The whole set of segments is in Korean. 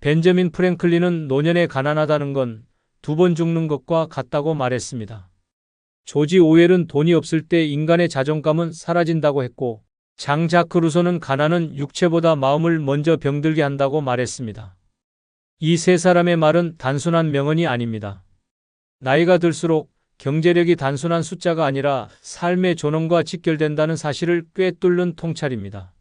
벤저민 프랭클린은 노년에 가난하다는 건 2번 죽는 것과 같다고 말했습니다. 조지 오웰은 돈이 없을 때 인간의 자존감은 사라진다고 했고, 장 자크 루소는 가난은 육체보다 마음을 먼저 병들게 한다고 말했습니다. 이 세 사람의 말은 단순한 명언이 아닙니다. 나이가 들수록 경제력이 단순한 숫자가 아니라 삶의 존엄과 직결된다는 사실을 꿰뚫는 통찰입니다.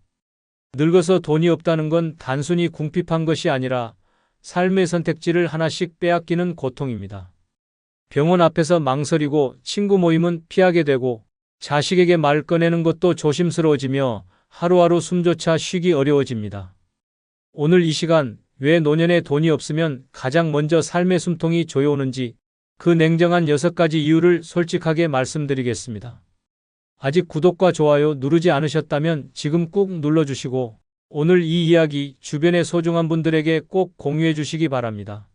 늙어서 돈이 없다는 건 단순히 궁핍한 것이 아니라 삶의 선택지를 하나씩 빼앗기는 고통입니다. 병원 앞에서 망설이고 친구 모임은 피하게 되고 자식에게 말 꺼내는 것도 조심스러워지며 하루하루 숨조차 쉬기 어려워집니다. 오늘 이 시간, 왜 노년에 돈이 없으면 가장 먼저 삶의 숨통이 조여오는지 그 냉정한 6가지 이유를 솔직하게 말씀드리겠습니다. 아직 구독과 좋아요 누르지 않으셨다면 지금 꾹 눌러주시고 오늘 이 이야기 주변의 소중한 분들에게 꼭 공유해 주시기 바랍니다.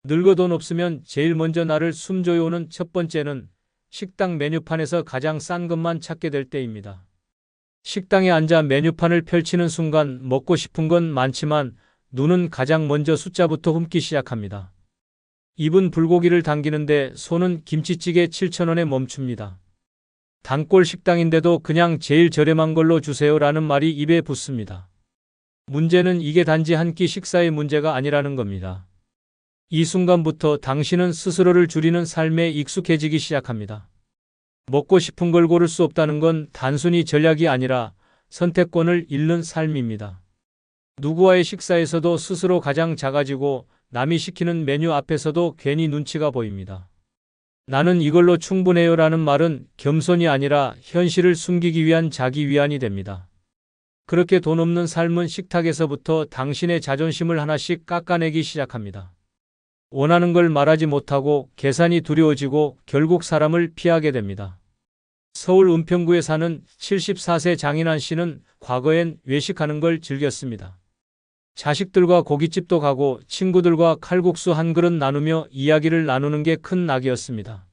늙어 돈 없으면 제일 먼저 나를 숨조여오는 첫 번째는 식당 메뉴판에서 가장 싼 것만 찾게 될 때입니다. 식당에 앉아 메뉴판을 펼치는 순간 먹고 싶은 건 많지만 눈은 가장 먼저 숫자부터 훑기 시작합니다. 입은 불고기를 당기는데 손은 김치찌개 7,000원에 멈춥니다. 단골 식당인데도 그냥 제일 저렴한 걸로 주세요라는 말이 입에 붙습니다. 문제는 이게 단지 한 끼 식사의 문제가 아니라는 겁니다. 이 순간부터 당신은 스스로를 줄이는 삶에 익숙해지기 시작합니다. 먹고 싶은 걸 고를 수 없다는 건 단순히 전략이 아니라 선택권을 잃는 삶입니다. 누구와의 식사에서도 스스로 가장 작아지고 남이 시키는 메뉴 앞에서도 괜히 눈치가 보입니다. 나는 이걸로 충분해요라는 말은 겸손이 아니라 현실을 숨기기 위한 자기 위안이 됩니다. 그렇게 돈 없는 삶은 식탁에서부터 당신의 자존심을 하나씩 깎아내기 시작합니다. 원하는 걸 말하지 못하고 계산이 두려워지고 결국 사람을 피하게 됩니다. 서울 은평구에 사는 74세 장인환 씨는 과거엔 외식하는 걸 즐겼습니다. 자식들과 고깃집도 가고 친구들과 칼국수 한 그릇 나누며 이야기를 나누는 게 큰 낙이었습니다.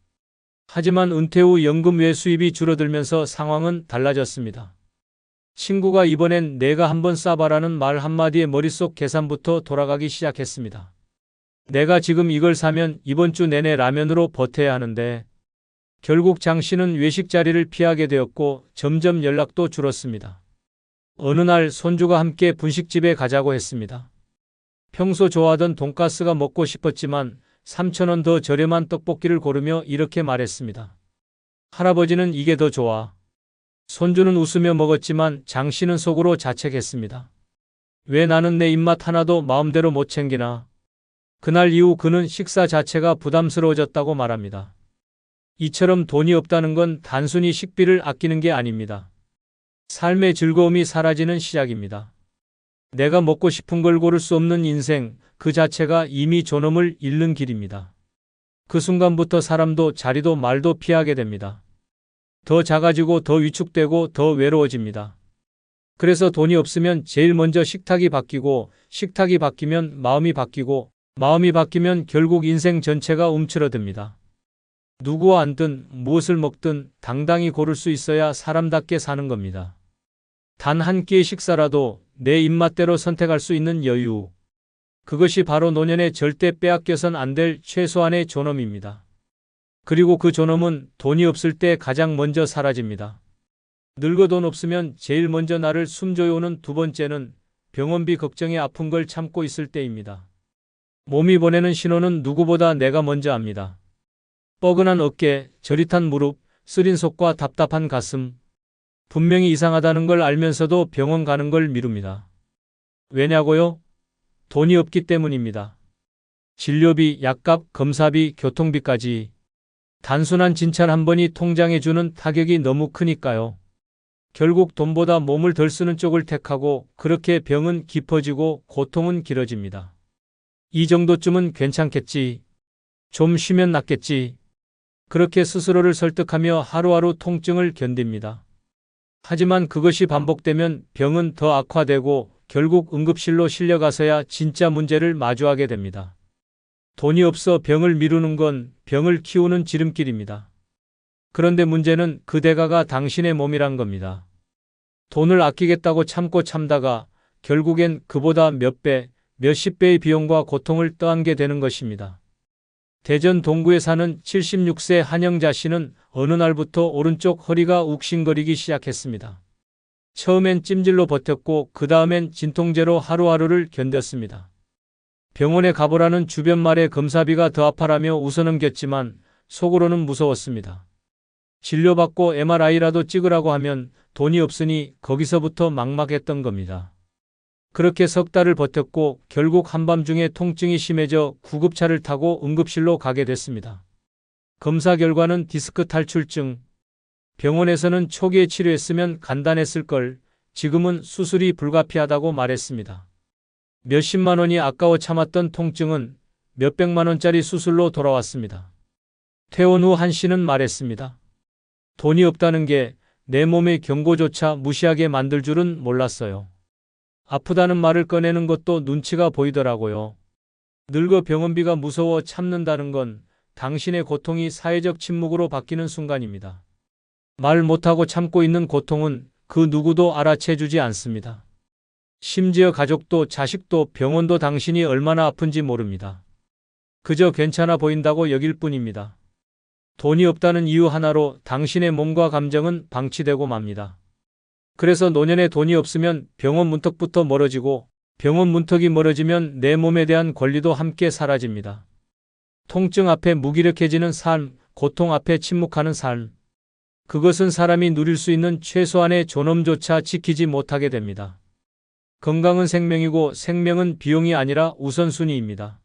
하지만 은퇴 후 연금 외 수입이 줄어들면서 상황은 달라졌습니다. 친구가 이번엔 내가 한번 싸봐라는 말 한마디에 머릿속 계산부터 돌아가기 시작했습니다. 내가 지금 이걸 사면 이번 주 내내 라면으로 버텨야 하는데 결국 장 씨는 외식 자리를 피하게 되었고 점점 연락도 줄었습니다. 어느 날 손주가 함께 분식집에 가자고 했습니다. 평소 좋아하던 돈가스가 먹고 싶었지만 3,000원 더 저렴한 떡볶이를 고르며 이렇게 말했습니다. 할아버지는 이게 더 좋아. 손주는 웃으며 먹었지만 장 씨는 속으로 자책했습니다. 왜 나는 내 입맛 하나도 마음대로 못 챙기나. 그날 이후 그는 식사 자체가 부담스러워졌다고 말합니다. 이처럼 돈이 없다는 건 단순히 식비를 아끼는 게 아닙니다. 삶의 즐거움이 사라지는 시작입니다. 내가 먹고 싶은 걸 고를 수 없는 인생, 그 자체가 이미 존엄을 잃는 길입니다. 그 순간부터 사람도 자리도 말도 피하게 됩니다. 더 작아지고 더 위축되고 더 외로워집니다. 그래서 돈이 없으면 제일 먼저 식탁이 바뀌고 식탁이 바뀌면 마음이 바뀌고 마음이 바뀌면 결국 인생 전체가 움츠러듭니다. 누구와 앉든 무엇을 먹든 당당히 고를 수 있어야 사람답게 사는 겁니다. 단 한 끼의 식사라도 내 입맛대로 선택할 수 있는 여유. 그것이 바로 노년에 절대 빼앗겨선 안 될 최소한의 존엄입니다. 그리고 그 존엄은 돈이 없을 때 가장 먼저 사라집니다. 늙어 돈 없으면 제일 먼저 나를 숨조여오는 두 번째는 병원비 걱정에 아픈 걸 참고 있을 때입니다. 몸이 보내는 신호는 누구보다 내가 먼저 압니다. 뻐근한 어깨, 저릿한 무릎, 쓰린 속과 답답한 가슴. 분명히 이상하다는 걸 알면서도 병원 가는 걸 미룹니다. 왜냐고요? 돈이 없기 때문입니다. 진료비, 약값, 검사비, 교통비까지. 단순한 진찰 한 번이 통장에 주는 타격이 너무 크니까요. 결국 돈보다 몸을 덜 쓰는 쪽을 택하고 그렇게 병은 깊어지고 고통은 길어집니다. 이 정도쯤은 괜찮겠지. 좀 쉬면 낫겠지. 그렇게 스스로를 설득하며 하루하루 통증을 견딥니다. 하지만 그것이 반복되면 병은 더 악화되고 결국 응급실로 실려가서야 진짜 문제를 마주하게 됩니다. 돈이 없어 병을 미루는 건 병을 키우는 지름길입니다. 그런데 문제는 그 대가가 당신의 몸이란 겁니다. 돈을 아끼겠다고 참고 참다가 결국엔 그보다 몇 배, 몇십 배의 비용과 고통을 떠안게 되는 것입니다. 대전 동구에 사는 76세 한영자 씨는 어느 날부터 오른쪽 허리가 욱신거리기 시작했습니다. 처음엔 찜질로 버텼고 그 다음엔 진통제로 하루하루를 견뎠습니다. 병원에 가보라는 주변 말에 검사비가 더 아파라며 웃어넘겼지만 속으로는 무서웠습니다. 진료받고 MRI라도 찍으라고 하면 돈이 없으니 거기서부터 막막했던 겁니다. 그렇게 석 달을 버텼고 결국 한밤중에 통증이 심해져 구급차를 타고 응급실로 가게 됐습니다. 검사 결과는 디스크 탈출증. 병원에서는 초기에 치료했으면 간단했을 걸, 지금은 수술이 불가피하다고 말했습니다. 몇십만 원이 아까워 참았던 통증은 몇백만 원짜리 수술로 돌아왔습니다. 퇴원 후 한 씨는 말했습니다. 돈이 없다는 게 내 몸의 경고조차 무시하게 만들 줄은 몰랐어요. 아프다는 말을 꺼내는 것도 눈치가 보이더라고요. 늙어 병원비가 무서워 참는다는 건 당신의 고통이 사회적 침묵으로 바뀌는 순간입니다. 말 못하고 참고 있는 고통은 그 누구도 알아채주지 않습니다. 심지어 가족도 자식도 병원도 당신이 얼마나 아픈지 모릅니다. 그저 괜찮아 보인다고 여길 뿐입니다. 돈이 없다는 이유 하나로 당신의 몸과 감정은 방치되고 맙니다. 그래서 노년에 돈이 없으면 병원 문턱부터 멀어지고 병원 문턱이 멀어지면 내 몸에 대한 권리도 함께 사라집니다. 통증 앞에 무기력해지는 삶, 고통 앞에 침묵하는 삶. 그것은 사람이 누릴 수 있는 최소한의 존엄조차 지키지 못하게 됩니다. 건강은 생명이고 생명은 비용이 아니라 우선순위입니다.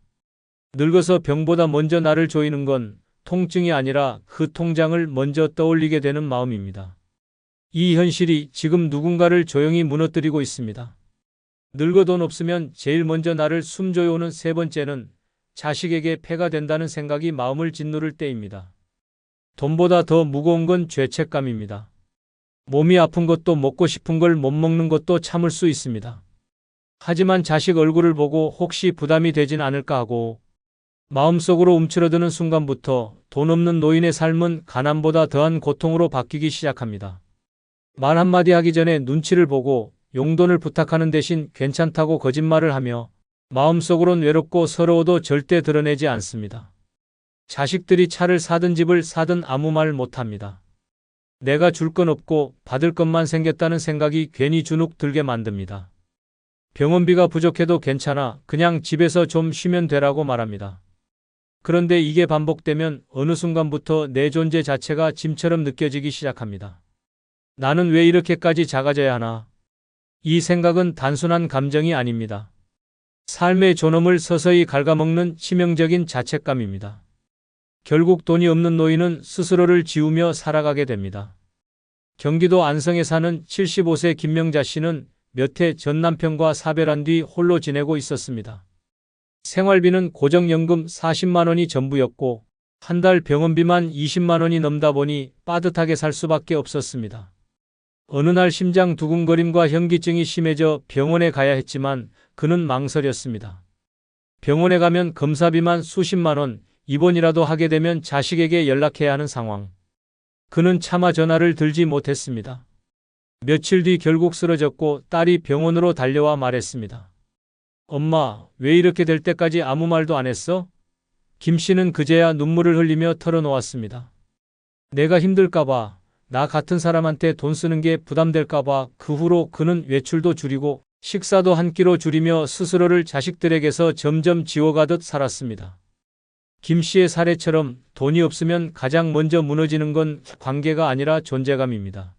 늙어서 병보다 먼저 나를 조이는 건 통증이 아니라 그 통장을 먼저 떠올리게 되는 마음입니다. 이 현실이 지금 누군가를 조용히 무너뜨리고 있습니다. 늙어 돈 없으면 제일 먼저 나를 숨조여오는 세 번째는 자식에게 폐가 된다는 생각이 마음을 짓누를 때입니다. 돈보다 더 무거운 건 죄책감입니다. 몸이 아픈 것도 먹고 싶은 걸 못 먹는 것도 참을 수 있습니다. 하지만 자식 얼굴을 보고 혹시 부담이 되진 않을까 하고 마음속으로 움츠러드는 순간부터 돈 없는 노인의 삶은 가난보다 더한 고통으로 바뀌기 시작합니다. 말 한마디 하기 전에 눈치를 보고 용돈을 부탁하는 대신 괜찮다고 거짓말을 하며 마음속으론 외롭고 서러워도 절대 드러내지 않습니다. 자식들이 차를 사든 집을 사든 아무 말 못합니다. 내가 줄 건 없고 받을 것만 생겼다는 생각이 괜히 주눅 들게 만듭니다. 병원비가 부족해도 괜찮아, 그냥 집에서 좀 쉬면 되라고 말합니다. 그런데 이게 반복되면 어느 순간부터 내 존재 자체가 짐처럼 느껴지기 시작합니다. 나는 왜 이렇게까지 작아져야 하나? 이 생각은 단순한 감정이 아닙니다. 삶의 존엄을 서서히 갉아먹는 치명적인 자책감입니다. 결국 돈이 없는 노인은 스스로를 지우며 살아가게 됩니다. 경기도 안성에 사는 75세 김명자 씨는 몇 해 전 남편과 사별한 뒤 홀로 지내고 있었습니다. 생활비는 고정연금 40만 원이 전부였고 한 달 병원비만 20만 원이 넘다 보니 빠듯하게 살 수밖에 없었습니다. 어느 날 심장 두근거림과 현기증이 심해져 병원에 가야 했지만 그는 망설였습니다. 병원에 가면 검사비만 수십만 원, 입원이라도 하게 되면 자식에게 연락해야 하는 상황. 그는 차마 전화를 들지 못했습니다. 며칠 뒤 결국 쓰러졌고 딸이 병원으로 달려와 말했습니다. 엄마, 왜 이렇게 될 때까지 아무 말도 안 했어? 김 씨는 그제야 눈물을 흘리며 털어놓았습니다. 내가 힘들까봐, 나 같은 사람한테 돈 쓰는 게 부담될까봐 그 후로 그는 외출도 줄이고 식사도 한 끼로 줄이며 스스로를 자식들에게서 점점 지워가듯 살았습니다. 김 씨의 사례처럼 돈이 없으면 가장 먼저 무너지는 건 관계가 아니라 존재감입니다.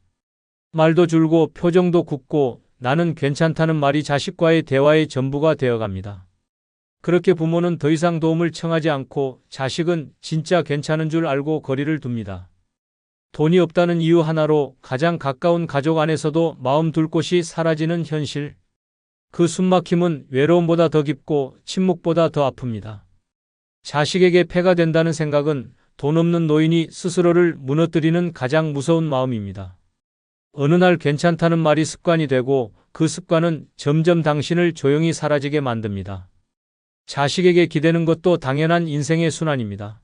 말도 줄고 표정도 굳고 나는 괜찮다는 말이 자식과의 대화의 전부가 되어갑니다. 그렇게 부모는 더 이상 도움을 청하지 않고 자식은 진짜 괜찮은 줄 알고 거리를 둡니다. 돈이 없다는 이유 하나로 가장 가까운 가족 안에서도 마음 둘 곳이 사라지는 현실. 그 숨막힘은 외로움보다 더 깊고 침묵보다 더 아픕니다. 자식에게 폐가 된다는 생각은 돈 없는 노인이 스스로를 무너뜨리는 가장 무서운 마음입니다. 어느 날 괜찮다는 말이 습관이 되고 그 습관은 점점 당신을 조용히 사라지게 만듭니다. 자식에게 기대는 것도 당연한 인생의 순환입니다.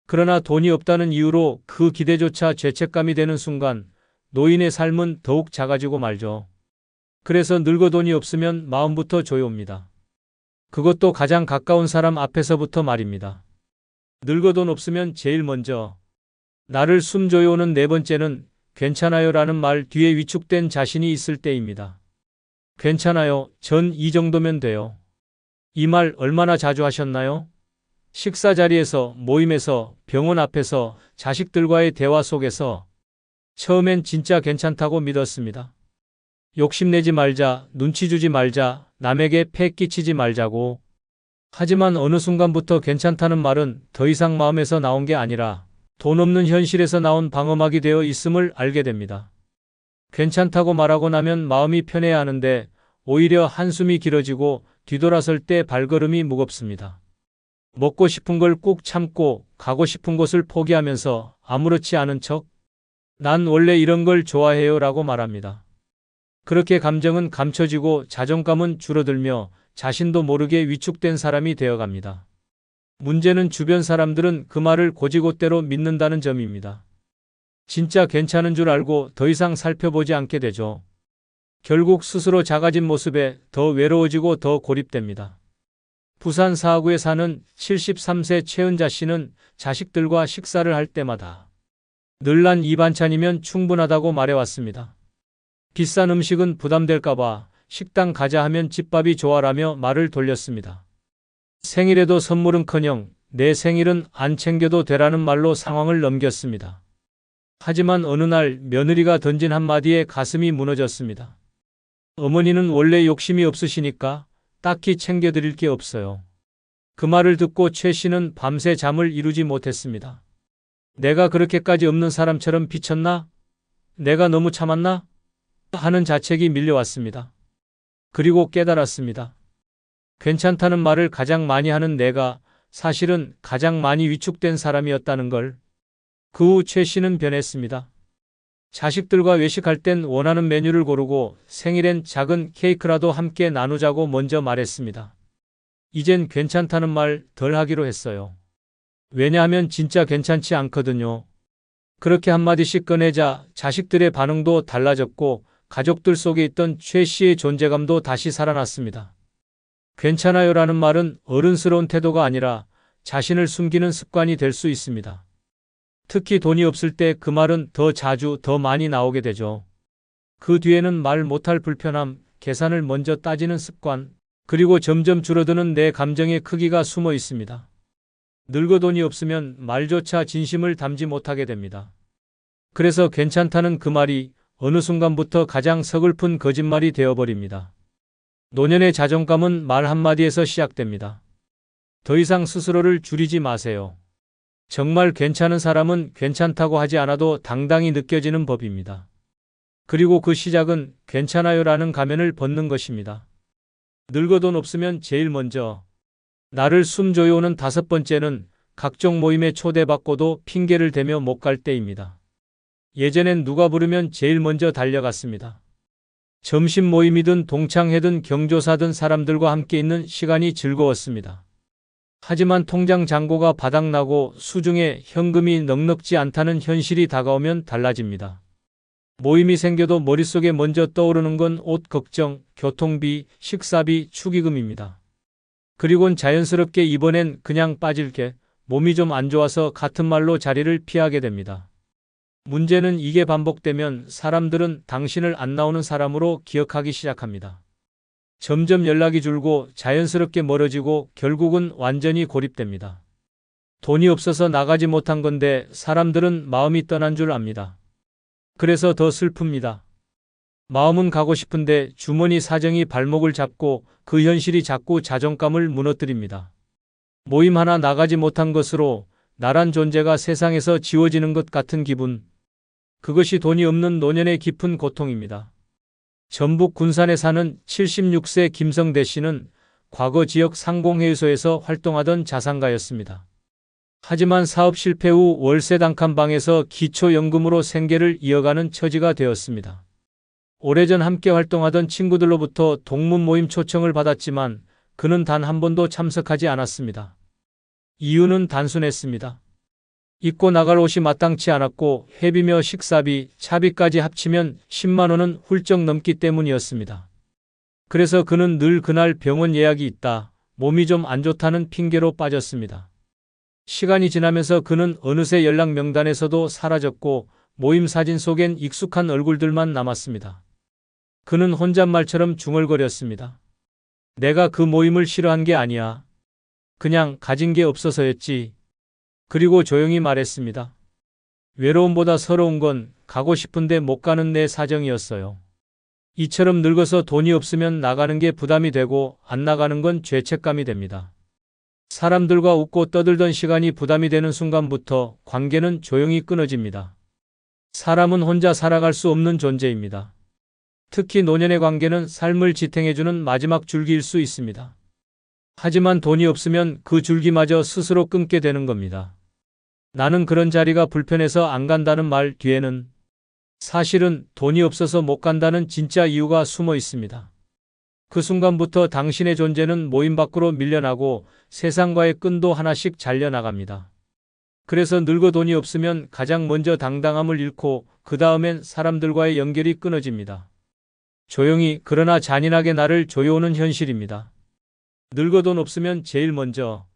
그러나 돈이 없다는 이유로 그 기대조차 죄책감이 되는 순간 노인의 삶은 더욱 작아지고 말죠. 그래서 늙어 돈이 없으면 마음부터 조여옵니다. 그것도 가장 가까운 사람 앞에서부터 말입니다. 늙어 돈 없으면 제일 먼저 나를 숨줘요는 네 번째는 괜찮아요라는 말 뒤에 위축된 자신이 있을 때입니다. 괜찮아요. 전 이 정도면 돼요. 이 말 얼마나 자주 하셨나요? 식사 자리에서, 모임에서, 병원 앞에서, 자식들과의 대화 속에서 처음엔 진짜 괜찮다고 믿었습니다. 욕심내지 말자, 눈치 주지 말자, 남에게 폐 끼치지 말자고. 하지만 어느 순간부터 괜찮다는 말은 더 이상 마음에서 나온 게 아니라 돈 없는 현실에서 나온 방어막이 되어 있음을 알게 됩니다. 괜찮다고 말하고 나면 마음이 편해야 하는데 오히려 한숨이 길어지고 뒤돌아설 때 발걸음이 무겁습니다. 먹고 싶은 걸 꾹 참고 가고 싶은 곳을 포기하면서 아무렇지 않은 척 난 원래 이런 걸 좋아해요 라고 말합니다. 그렇게 감정은 감춰지고 자존감은 줄어들며 자신도 모르게 위축된 사람이 되어갑니다. 문제는 주변 사람들은 그 말을 곧이곧대로 믿는다는 점입니다. 진짜 괜찮은 줄 알고 더 이상 살펴보지 않게 되죠. 결국 스스로 작아진 모습에 더 외로워지고 더 고립됩니다. 부산 사하구에 사는 73세 최은자 씨는 자식들과 식사를 할 때마다 늘 난 이 반찬이면 충분하다고 말해왔습니다. 비싼 음식은 부담될까봐 식당 가자 하면 집밥이 좋아라며 말을 돌렸습니다. 생일에도 선물은커녕 내 생일은 안 챙겨도 되라는 말로 상황을 넘겼습니다. 하지만 어느 날 며느리가 던진 한마디에 가슴이 무너졌습니다. 어머니는 원래 욕심이 없으시니까 딱히 챙겨드릴 게 없어요. 그 말을 듣고 최 씨는 밤새 잠을 이루지 못했습니다. 내가 그렇게까지 없는 사람처럼 비쳤나? 내가 너무 참았나? 하는 자책이 밀려왔습니다. 그리고 깨달았습니다. 괜찮다는 말을 가장 많이 하는 내가 사실은 가장 많이 위축된 사람이었다는 걸. 그 후 최 씨는 변했습니다. 자식들과 외식할 땐 원하는 메뉴를 고르고 생일엔 작은 케이크라도 함께 나누자고 먼저 말했습니다. 이젠 괜찮다는 말 덜 하기로 했어요. 왜냐하면 진짜 괜찮지 않거든요. 그렇게 한마디씩 꺼내자 자식들의 반응도 달라졌고 가족들 속에 있던 최 씨의 존재감도 다시 살아났습니다. 괜찮아요라는 말은 어른스러운 태도가 아니라 자신을 숨기는 습관이 될 수 있습니다. 특히 돈이 없을 때 그 말은 더 자주 더 많이 나오게 되죠. 그 뒤에는 말 못할 불편함, 계산을 먼저 따지는 습관, 그리고 점점 줄어드는 내 감정의 크기가 숨어 있습니다. 늙어 돈이 없으면 말조차 진심을 담지 못하게 됩니다. 그래서 괜찮다는 그 말이 어느 순간부터 가장 서글픈 거짓말이 되어버립니다. 노년의 자존감은 말 한마디에서 시작됩니다. 더 이상 스스로를 줄이지 마세요. 정말 괜찮은 사람은 괜찮다고 하지 않아도 당당히 느껴지는 법입니다. 그리고 그 시작은 괜찮아요라는 가면을 벗는 것입니다. 늙어 돈 없으면 제일 먼저 나를 숨줘요는 다섯 번째는 각종 모임에 초대받고도 핑계를 대며 못 갈 때입니다. 예전엔 누가 부르면 제일 먼저 달려갔습니다. 점심 모임이든 동창회든 경조사든 사람들과 함께 있는 시간이 즐거웠습니다. 하지만 통장 잔고가 바닥나고 수중에 현금이 넉넉지 않다는 현실이 다가오면 달라집니다. 모임이 생겨도 머릿속에 먼저 떠오르는 건 옷 걱정, 교통비, 식사비, 축의금입니다. 그리곤 자연스럽게 이번엔 그냥 빠질게, 몸이 좀 안 좋아서 같은 말로 자리를 피하게 됩니다. 문제는 이게 반복되면 사람들은 당신을 안 나오는 사람으로 기억하기 시작합니다. 점점 연락이 줄고 자연스럽게 멀어지고 결국은 완전히 고립됩니다. 돈이 없어서 나가지 못한 건데 사람들은 마음이 떠난 줄 압니다. 그래서 더 슬픕니다. 마음은 가고 싶은데 주머니 사정이 발목을 잡고 그 현실이 자꾸 자존감을 무너뜨립니다. 모임 하나 나가지 못한 것으로 나란 존재가 세상에서 지워지는 것 같은 기분. 그것이 돈이 없는 노년의 깊은 고통입니다. 전북 군산에 사는 76세 김성대 씨는 과거 지역 상공회의소에서 활동하던 자산가였습니다. 하지만 사업 실패 후 월세 단칸 방에서 기초연금으로 생계를 이어가는 처지가 되었습니다. 오래전 함께 활동하던 친구들로부터 동문 모임 초청을 받았지만 그는 단 한 번도 참석하지 않았습니다. 이유는 단순했습니다. 입고 나갈 옷이 마땅치 않았고 회비며 식사비, 차비까지 합치면 10만 원은 훌쩍 넘기 때문이었습니다. 그래서 그는 늘 그날 병원 예약이 있다, 몸이 좀 안 좋다는 핑계로 빠졌습니다. 시간이 지나면서 그는 어느새 연락 명단에서도 사라졌고 모임 사진 속엔 익숙한 얼굴들만 남았습니다. 그는 혼잣말처럼 중얼거렸습니다. 내가 그 모임을 싫어한 게 아니야. 그냥 가진 게 없어서였지. 그리고 조용히 말했습니다. 외로움보다 서러운 건 가고 싶은데 못 가는 내 사정이었어요. 이처럼 늙어서 돈이 없으면 나가는 게 부담이 되고 안 나가는 건 죄책감이 됩니다. 사람들과 웃고 떠들던 시간이 부담이 되는 순간부터 관계는 조용히 끊어집니다. 사람은 혼자 살아갈 수 없는 존재입니다. 특히 노년의 관계는 삶을 지탱해주는 마지막 줄기일 수 있습니다. 하지만 돈이 없으면 그 줄기마저 스스로 끊게 되는 겁니다. 나는 그런 자리가 불편해서 안 간다는 말 뒤에는 사실은 돈이 없어서 못 간다는 진짜 이유가 숨어 있습니다. 그 순간부터 당신의 존재는 모임 밖으로 밀려나고 세상과의 끈도 하나씩 잘려나갑니다. 그래서 늙어 돈이 없으면 가장 먼저 당당함을 잃고 그 다음엔 사람들과의 연결이 끊어집니다. 조용히 그러나 잔인하게 나를 조여오는 현실입니다. 늙어 돈 없으면 제일 먼저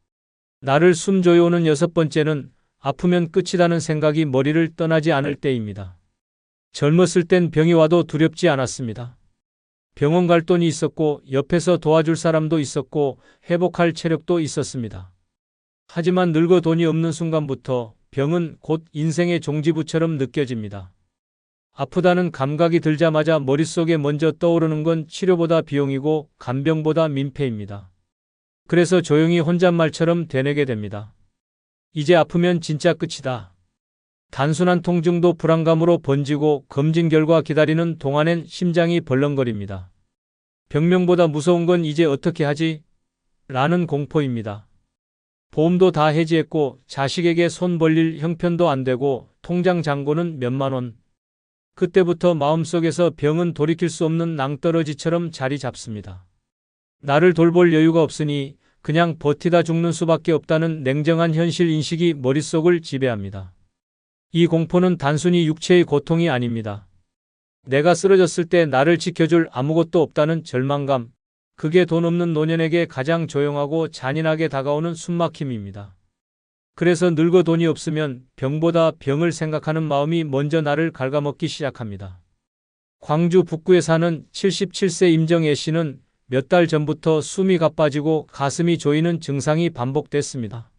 나를 숨 조여오는 여섯 번째는 아프면 끝이라는 생각이 머리를 떠나지 않을 때입니다. 젊었을 땐 병이 와도 두렵지 않았습니다. 병원 갈 돈이 있었고 옆에서 도와줄 사람도 있었고 회복할 체력도 있었습니다. 하지만 늙어 돈이 없는 순간부터 병은 곧 인생의 종지부처럼 느껴집니다. 아프다는 감각이 들자마자 머릿속에 먼저 떠오르는 건 치료보다 비용이고 간병보다 민폐입니다. 그래서 조용히 혼잣말처럼 되뇌게 됩니다. 이제 아프면 진짜 끝이다. 단순한 통증도 불안감으로 번지고 검진 결과 기다리는 동안엔 심장이 벌렁거립니다. 병명보다 무서운 건 이제 어떻게 하지? 라는 공포입니다. 보험도 다 해지했고 자식에게 손 벌릴 형편도 안 되고 통장 잔고는 몇만 원. 그때부터 마음속에서 병은 돌이킬 수 없는 낭떠러지처럼 자리 잡습니다. 나를 돌볼 여유가 없으니 그냥 버티다 죽는 수밖에 없다는 냉정한 현실 인식이 머릿속을 지배합니다. 이 공포는 단순히 육체의 고통이 아닙니다. 내가 쓰러졌을 때 나를 지켜줄 아무것도 없다는 절망감, 그게 돈 없는 노년에게 가장 조용하고 잔인하게 다가오는 숨막힘입니다. 그래서 늙어 돈이 없으면 병보다 병을 생각하는 마음이 먼저 나를 갉아먹기 시작합니다. 광주 북구에 사는 77세 임정애 씨는 몇 달 전부터 숨이 가빠지고 가슴이 조이는 증상이 반복됐습니다.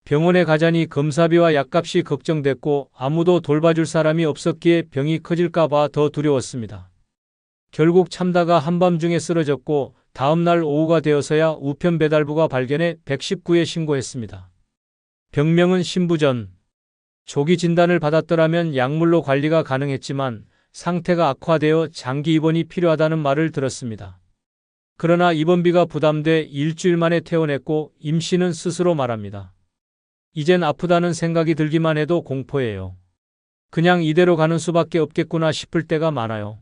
병원에 가자니 검사비와 약값이 걱정됐고 아무도 돌봐줄 사람이 없었기에 병이 커질까 봐 더 두려웠습니다. 결국 참다가 한밤중에 쓰러졌고 다음날 오후가 되어서야 우편 배달부가 발견해 119에 신고했습니다. 병명은 신부전. 조기 진단을 받았더라면 약물로 관리가 가능했지만 상태가 악화되어 장기 입원이 필요하다는 말을 들었습니다. 그러나 입원비가 부담돼 일주일 만에 퇴원했고 임 씨는 스스로 말합니다. 이젠 아프다는 생각이 들기만 해도 공포예요. 그냥 이대로 가는 수밖에 없겠구나 싶을 때가 많아요.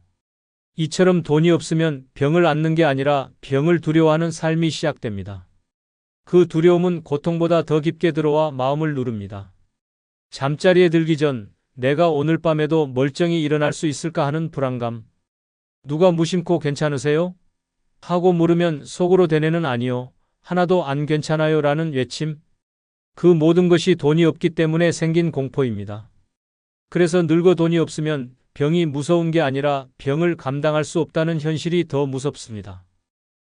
이처럼 돈이 없으면 병을 앓는 게 아니라 병을 두려워하는 삶이 시작됩니다. 그 두려움은 고통보다 더 깊게 들어와 마음을 누릅니다. 잠자리에 들기 전 내가 오늘 밤에도 멀쩡히 일어날 수 있을까 하는 불안감. 누가 무심코 괜찮으세요? 하고 물으면 속으로 대뇌는 아니요. 하나도 안 괜찮아요 라는 외침. 그 모든 것이 돈이 없기 때문에 생긴 공포입니다. 그래서 늙어 돈이 없으면 병이 무서운 게 아니라 병을 감당할 수 없다는 현실이 더 무섭습니다.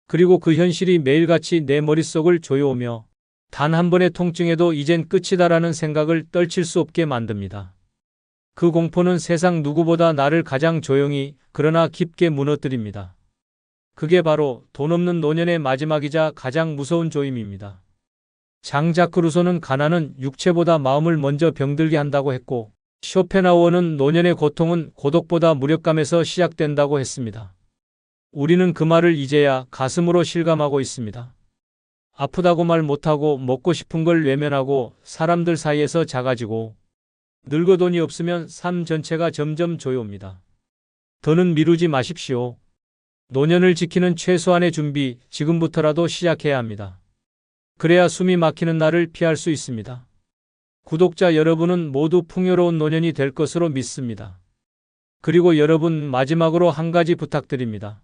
그리고 그 현실이 매일같이 내 머릿속을 조여오며 단 한 번의 통증에도 이젠 끝이다라는 생각을 떨칠 수 없게 만듭니다. 그 공포는 세상 누구보다 나를 가장 조용히 그러나 깊게 무너뜨립니다. 그게 바로 돈 없는 노년의 마지막이자 가장 무서운 조임입니다. 장자크 루소는 가난은 육체보다 마음을 먼저 병들게 한다고 했고 쇼펜하우어는 노년의 고통은 고독보다 무력감에서 시작된다고 했습니다. 우리는 그 말을 이제야 가슴으로 실감하고 있습니다. 아프다고 말 못하고 먹고 싶은 걸 외면하고 사람들 사이에서 작아지고 늙어 돈이 없으면 삶 전체가 점점 조여옵니다. 더는 미루지 마십시오. 노년을 지키는 최소한의 준비 지금부터라도 시작해야 합니다. 그래야 숨이 막히는 날을 피할 수 있습니다. 구독자 여러분은 모두 풍요로운 노년이 될 것으로 믿습니다. 그리고 여러분 마지막으로 한 가지 부탁드립니다.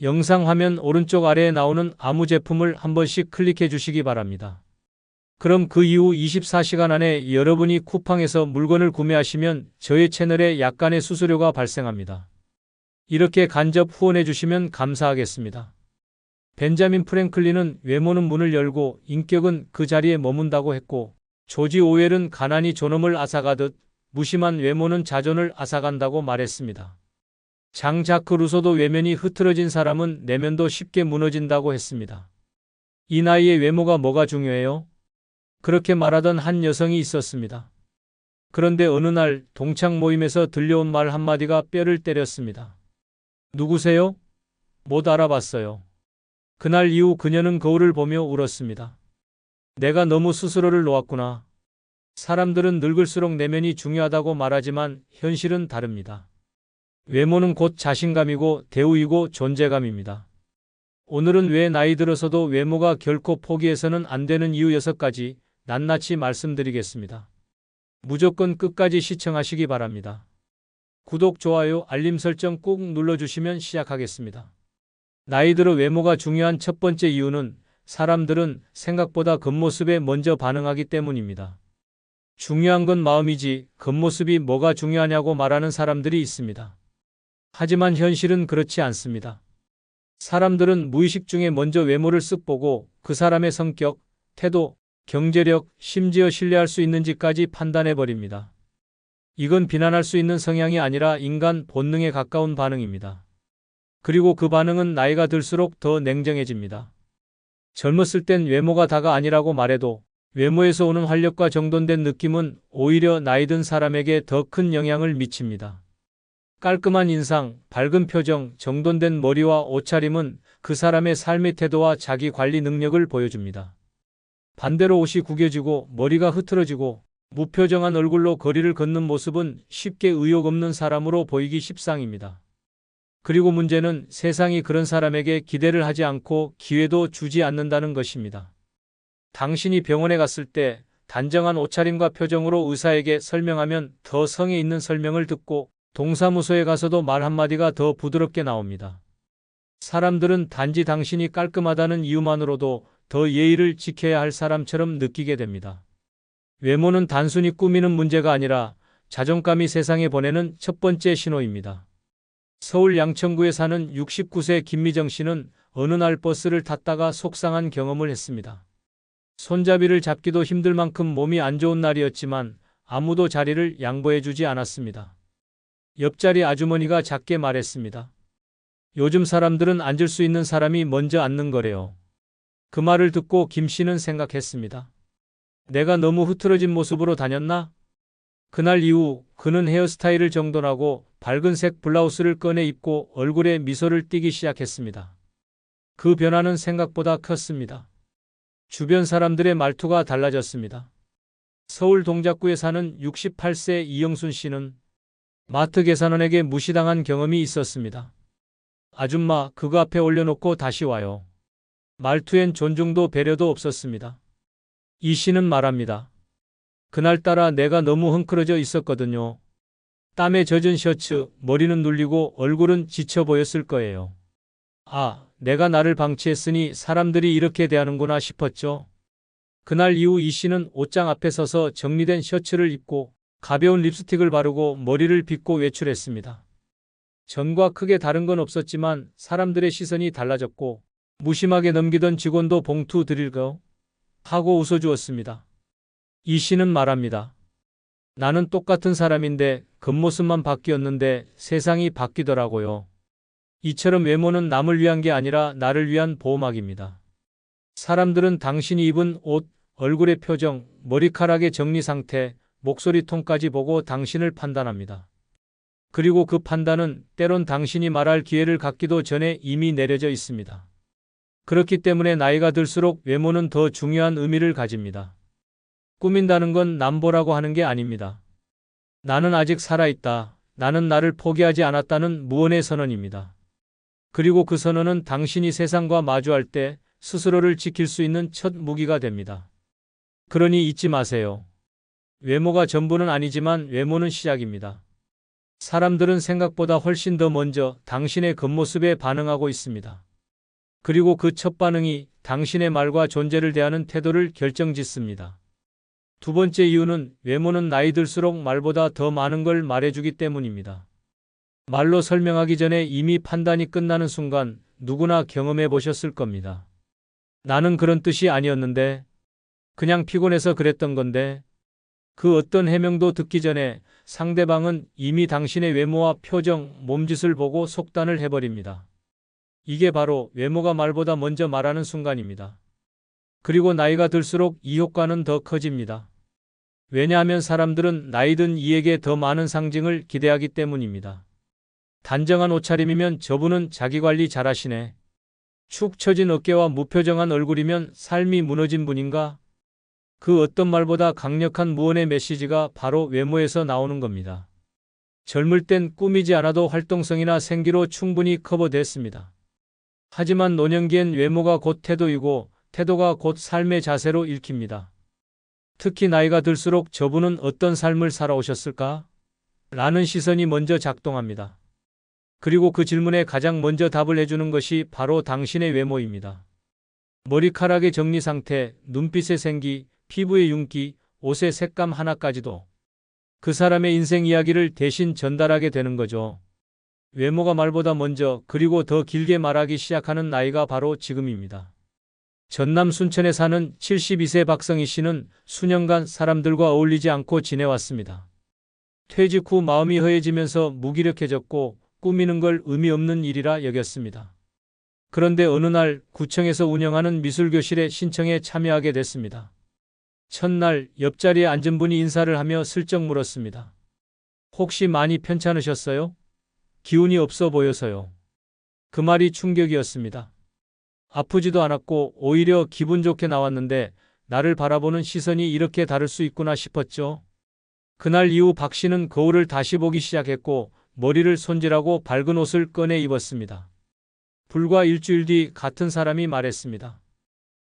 영상 화면 오른쪽 아래에 나오는 아무 제품을 한 번씩 클릭해 주시기 바랍니다. 그럼 그 이후 24시간 안에 여러분이 쿠팡에서 물건을 구매하시면 저의 채널에 약간의 수수료가 발생합니다. 이렇게 간접 후원해 주시면 감사하겠습니다. 벤자민 프랭클린은 외모는 문을 열고 인격은 그 자리에 머문다고 했고, 조지 오웰은 가난이 존엄을 앗아가듯 무심한 외모는 자존을 앗아간다고 말했습니다. 장 자크 루소도 외면이 흐트러진 사람은 내면도 쉽게 무너진다고 했습니다. 이 나이에 외모가 뭐가 중요해요? 그렇게 말하던 한 여성이 있었습니다. 그런데 어느 날 동창 모임에서 들려온 말 한마디가 뼈를 때렸습니다. 누구세요? 못 알아봤어요. 그날 이후 그녀는 거울을 보며 울었습니다. 내가 너무 스스로를 놓았구나. 사람들은 늙을수록 내면이 중요하다고 말하지만 현실은 다릅니다. 외모는 곧 자신감이고 대우이고 존재감입니다. 오늘은 왜 나이 들어서도 외모가 결코 포기해서는 안 되는 이유 6가지 낱낱이 말씀드리겠습니다. 무조건 끝까지 시청하시기 바랍니다. 구독, 좋아요, 알림 설정 꾹 눌러주시면 시작하겠습니다. 나이 들어 외모가 중요한 첫 번째 이유는 사람들은 생각보다 겉모습에 먼저 반응하기 때문입니다. 중요한 건 마음이지 겉모습이 뭐가 중요하냐고 말하는 사람들이 있습니다. 하지만 현실은 그렇지 않습니다. 사람들은 무의식 중에 먼저 외모를 쓱 보고 그 사람의 성격, 태도, 경제력, 심지어 신뢰할 수 있는지까지 판단해버립니다. 이건 비난할 수 있는 성향이 아니라 인간 본능에 가까운 반응입니다. 그리고 그 반응은 나이가 들수록 더 냉정해집니다. 젊었을 땐 외모가 다가 아니라고 말해도 외모에서 오는 활력과 정돈된 느낌은 오히려 나이 든 사람에게 더 큰 영향을 미칩니다. 깔끔한 인상, 밝은 표정, 정돈된 머리와 옷차림은 그 사람의 삶의 태도와 자기 관리 능력을 보여줍니다. 반대로 옷이 구겨지고 머리가 흐트러지고 무표정한 얼굴로 거리를 걷는 모습은 쉽게 의욕 없는 사람으로 보이기 십상입니다. 그리고 문제는 세상이 그런 사람에게 기대를 하지 않고 기회도 주지 않는다는 것입니다. 당신이 병원에 갔을 때 단정한 옷차림과 표정으로 의사에게 설명하면 더 성의 있는 설명을 듣고 동사무소에 가서도 말 한마디가 더 부드럽게 나옵니다. 사람들은 단지 당신이 깔끔하다는 이유만으로도 더 예의를 지켜야 할 사람처럼 느끼게 됩니다. 외모는 단순히 꾸미는 문제가 아니라 자존감이 세상에 보내는 첫 번째 신호입니다. 서울 양천구에 사는 69세 김미정 씨는 어느 날 버스를 탔다가 속상한 경험을 했습니다. 손잡이를 잡기도 힘들 만큼 몸이 안 좋은 날이었지만 아무도 자리를 양보해주지 않았습니다. 옆자리 아주머니가 작게 말했습니다. 요즘 사람들은 앉을 수 있는 사람이 먼저 앉는 거래요. 그 말을 듣고 김 씨는 생각했습니다. 내가 너무 흐트러진 모습으로 다녔나? 그날 이후 그는 헤어스타일을 정돈하고 밝은 색 블라우스를 꺼내 입고 얼굴에 미소를 띠기 시작했습니다. 그 변화는 생각보다 컸습니다. 주변 사람들의 말투가 달라졌습니다. 서울 동작구에 사는 68세 이영순 씨는 마트 계산원에게 무시당한 경험이 있었습니다. 아줌마, 그거 앞에 올려놓고 다시 와요. 말투엔 존중도 배려도 없었습니다. 이 씨는 말합니다. 그날따라 내가 너무 헝클어져 있었거든요. 땀에 젖은 셔츠, 머리는 눌리고 얼굴은 지쳐 보였을 거예요. 아, 내가 나를 방치했으니 사람들이 이렇게 대하는구나 싶었죠. 그날 이후 이 씨는 옷장 앞에 서서 정리된 셔츠를 입고 가벼운 립스틱을 바르고 머리를 빗고 외출했습니다. 전과 크게 다른 건 없었지만 사람들의 시선이 달라졌고 무심하게 넘기던 직원도 봉투 드릴까요? 하고 웃어주었습니다. 이 씨는 말합니다. 나는 똑같은 사람인데 겉모습만 바뀌었는데 세상이 바뀌더라고요. 이처럼 외모는 남을 위한 게 아니라 나를 위한 보호막입니다. 사람들은 당신이 입은 옷, 얼굴의 표정, 머리카락의 정리 상태, 목소리 톤까지 보고 당신을 판단합니다. 그리고 그 판단은 때론 당신이 말할 기회를 갖기도 전에 이미 내려져 있습니다. 그렇기 때문에 나이가 들수록 외모는 더 중요한 의미를 가집니다. 꾸민다는 건 남보라고 하는 게 아닙니다. 나는 아직 살아있다. 나는 나를 포기하지 않았다는 무언의 선언입니다. 그리고 그 선언은 당신이 세상과 마주할 때 스스로를 지킬 수 있는 첫 무기가 됩니다. 그러니 잊지 마세요. 외모가 전부는 아니지만 외모는 시작입니다. 사람들은 생각보다 훨씬 더 먼저 당신의 겉모습에 반응하고 있습니다. 그리고 그 첫 반응이 당신의 말과 존재를 대하는 태도를 결정짓습니다. 두 번째 이유는 외모는 나이 들수록 말보다 더 많은 걸 말해주기 때문입니다. 말로 설명하기 전에 이미 판단이 끝나는 순간 누구나 경험해 보셨을 겁니다. 나는 그런 뜻이 아니었는데, 그냥 피곤해서 그랬던 건데, 그 어떤 해명도 듣기 전에 상대방은 이미 당신의 외모와 표정, 몸짓을 보고 속단을 해버립니다. 이게 바로 외모가 말보다 먼저 말하는 순간입니다. 그리고 나이가 들수록 이 효과는 더 커집니다. 왜냐하면 사람들은 나이든 이에게 더 많은 상징을 기대하기 때문입니다. 단정한 옷차림이면 저분은 자기관리 잘하시네. 축 처진 어깨와 무표정한 얼굴이면 삶이 무너진 분인가? 그 어떤 말보다 강력한 무언의 메시지가 바로 외모에서 나오는 겁니다. 젊을 땐 꾸미지 않아도 활동성이나 생기로 충분히 커버됐습니다. 하지만 노년기엔 외모가 곧 태도이고 태도가 곧 삶의 자세로 읽힙니다. 특히 나이가 들수록 저분은 어떤 삶을 살아오셨을까? 라는 시선이 먼저 작동합니다. 그리고 그 질문에 가장 먼저 답을 해주는 것이 바로 당신의 외모입니다. 머리카락의 정리 상태, 눈빛의 생기, 피부의 윤기, 옷의 색감 하나까지도 그 사람의 인생 이야기를 대신 전달하게 되는 거죠. 외모가 말보다 먼저 그리고 더 길게 말하기 시작하는 나이가 바로 지금입니다. 전남 순천에 사는 72세 박성희 씨는 수년간 사람들과 어울리지 않고 지내왔습니다. 퇴직 후 마음이 허해지면서 무기력해졌고 꾸미는 걸 의미 없는 일이라 여겼습니다. 그런데 어느 날 구청에서 운영하는 미술교실에 신청에 참여하게 됐습니다. 첫날 옆자리에 앉은 분이 인사를 하며 슬쩍 물었습니다. 혹시 많이 편찮으셨어요? 기운이 없어 보여서요. 그 말이 충격이었습니다. 아프지도 않았고 오히려 기분 좋게 나왔는데 나를 바라보는 시선이 이렇게 다를 수 있구나 싶었죠. 그날 이후 박 씨는 거울을 다시 보기 시작했고 머리를 손질하고 밝은 옷을 꺼내 입었습니다. 불과 일주일 뒤 같은 사람이 말했습니다.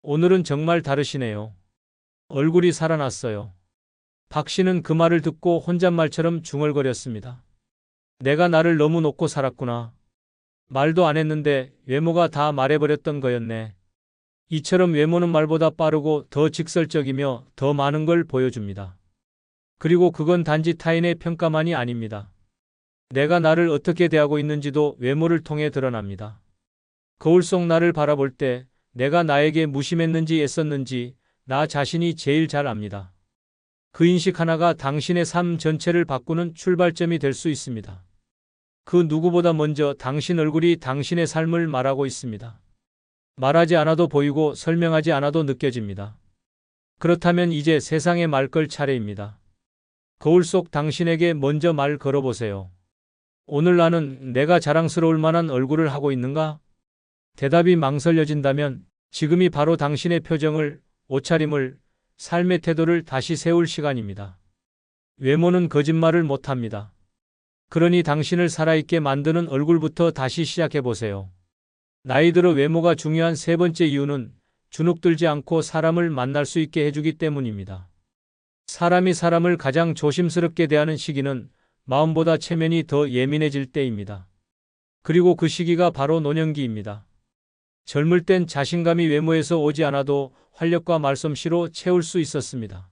오늘은 정말 다르시네요. 얼굴이 살아났어요. 박 씨는 그 말을 듣고 혼잣말처럼 중얼거렸습니다. 내가 나를 너무 놓고 살았구나. 말도 안 했는데 외모가 다 말해버렸던 거였네. 이처럼 외모는 말보다 빠르고 더 직설적이며 더 많은 걸 보여줍니다. 그리고 그건 단지 타인의 평가만이 아닙니다. 내가 나를 어떻게 대하고 있는지도 외모를 통해 드러납니다. 거울 속 나를 바라볼 때 내가 나에게 무심했는지 애썼는지 나 자신이 제일 잘 압니다. 그 인식 하나가 당신의 삶 전체를 바꾸는 출발점이 될 수 있습니다. 그 누구보다 먼저 당신 얼굴이 당신의 삶을 말하고 있습니다. 말하지 않아도 보이고 설명하지 않아도 느껴집니다. 그렇다면 이제 세상에 말 걸 차례입니다. 거울 속 당신에게 먼저 말 걸어보세요. 오늘 나는 내가 자랑스러울 만한 얼굴을 하고 있는가? 대답이 망설여진다면 지금이 바로 당신의 표정을, 옷차림을, 삶의 태도를 다시 세울 시간입니다. 외모는 거짓말을 못합니다. 그러니 당신을 살아있게 만드는 얼굴부터 다시 시작해보세요. 나이 들어 외모가 중요한 세 번째 이유는 주눅들지 않고 사람을 만날 수 있게 해주기 때문입니다. 사람이 사람을 가장 조심스럽게 대하는 시기는 마음보다 체면이 더 예민해질 때입니다. 그리고 그 시기가 바로 노년기입니다. 젊을 땐 자신감이 외모에서 오지 않아도 활력과 말솜씨로 채울 수 있었습니다.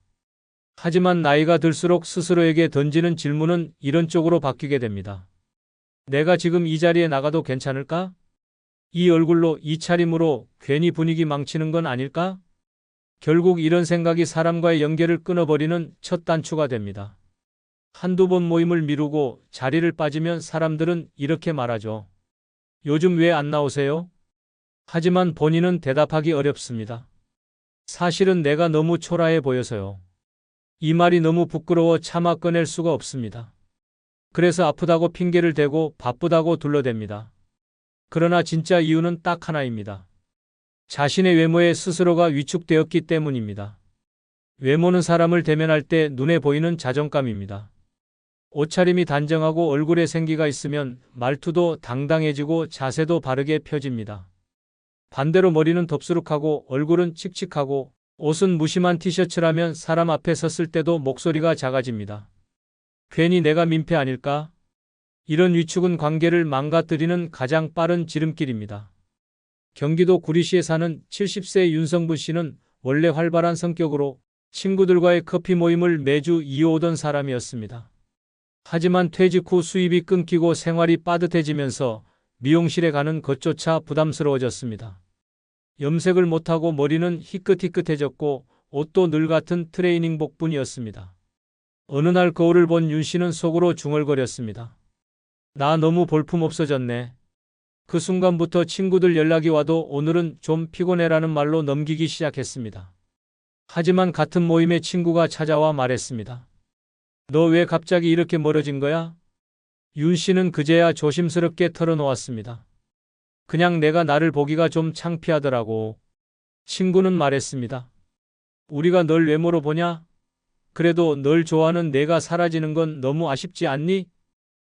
하지만 나이가 들수록 스스로에게 던지는 질문은 이런 쪽으로 바뀌게 됩니다. 내가 지금 이 자리에 나가도 괜찮을까? 이 얼굴로, 이 차림으로 괜히 분위기 망치는 건 아닐까? 결국 이런 생각이 사람과의 연결을 끊어버리는 첫 단추가 됩니다. 한두 번 모임을 미루고 자리를 빠지면 사람들은 이렇게 말하죠. 요즘 왜 안 나오세요? 하지만 본인은 대답하기 어렵습니다. 사실은 내가 너무 초라해 보여서요. 이 말이 너무 부끄러워 차마 꺼낼 수가 없습니다. 그래서 아프다고 핑계를 대고 바쁘다고 둘러댑니다. 그러나 진짜 이유는 딱 하나입니다. 자신의 외모에 스스로가 위축되었기 때문입니다. 외모는 사람을 대면할 때 눈에 보이는 자존감입니다. 옷차림이 단정하고 얼굴에 생기가 있으면 말투도 당당해지고 자세도 바르게 펴집니다. 반대로 머리는 덥수룩하고 얼굴은 칙칙하고 옷은 무심한 티셔츠라면 사람 앞에 섰을 때도 목소리가 작아집니다. 괜히 내가 민폐 아닐까? 이런 위축은 관계를 망가뜨리는 가장 빠른 지름길입니다. 경기도 구리시에 사는 70세 윤성분 씨는 원래 활발한 성격으로 친구들과의 커피 모임을 매주 이어오던 사람이었습니다. 하지만 퇴직 후 수입이 끊기고 생활이 빠듯해지면서 미용실에 가는 것조차 부담스러워졌습니다. 염색을 못하고 머리는 희끗희끗해졌고 옷도 늘 같은 트레이닝복뿐이었습니다. 어느 날 거울을 본 윤 씨는 속으로 중얼거렸습니다. 나 너무 볼품없어졌네. 그 순간부터 친구들 연락이 와도 오늘은 좀 피곤해라는 말로 넘기기 시작했습니다. 하지만 같은 모임에 친구가 찾아와 말했습니다. 너 왜 갑자기 이렇게 멀어진 거야? 윤 씨는 그제야 조심스럽게 털어놓았습니다. 그냥 내가 나를 보기가 좀 창피하더라고. 친구는 말했습니다. 우리가 널 외모로 보냐? 그래도 널 좋아하는 내가 사라지는 건 너무 아쉽지 않니?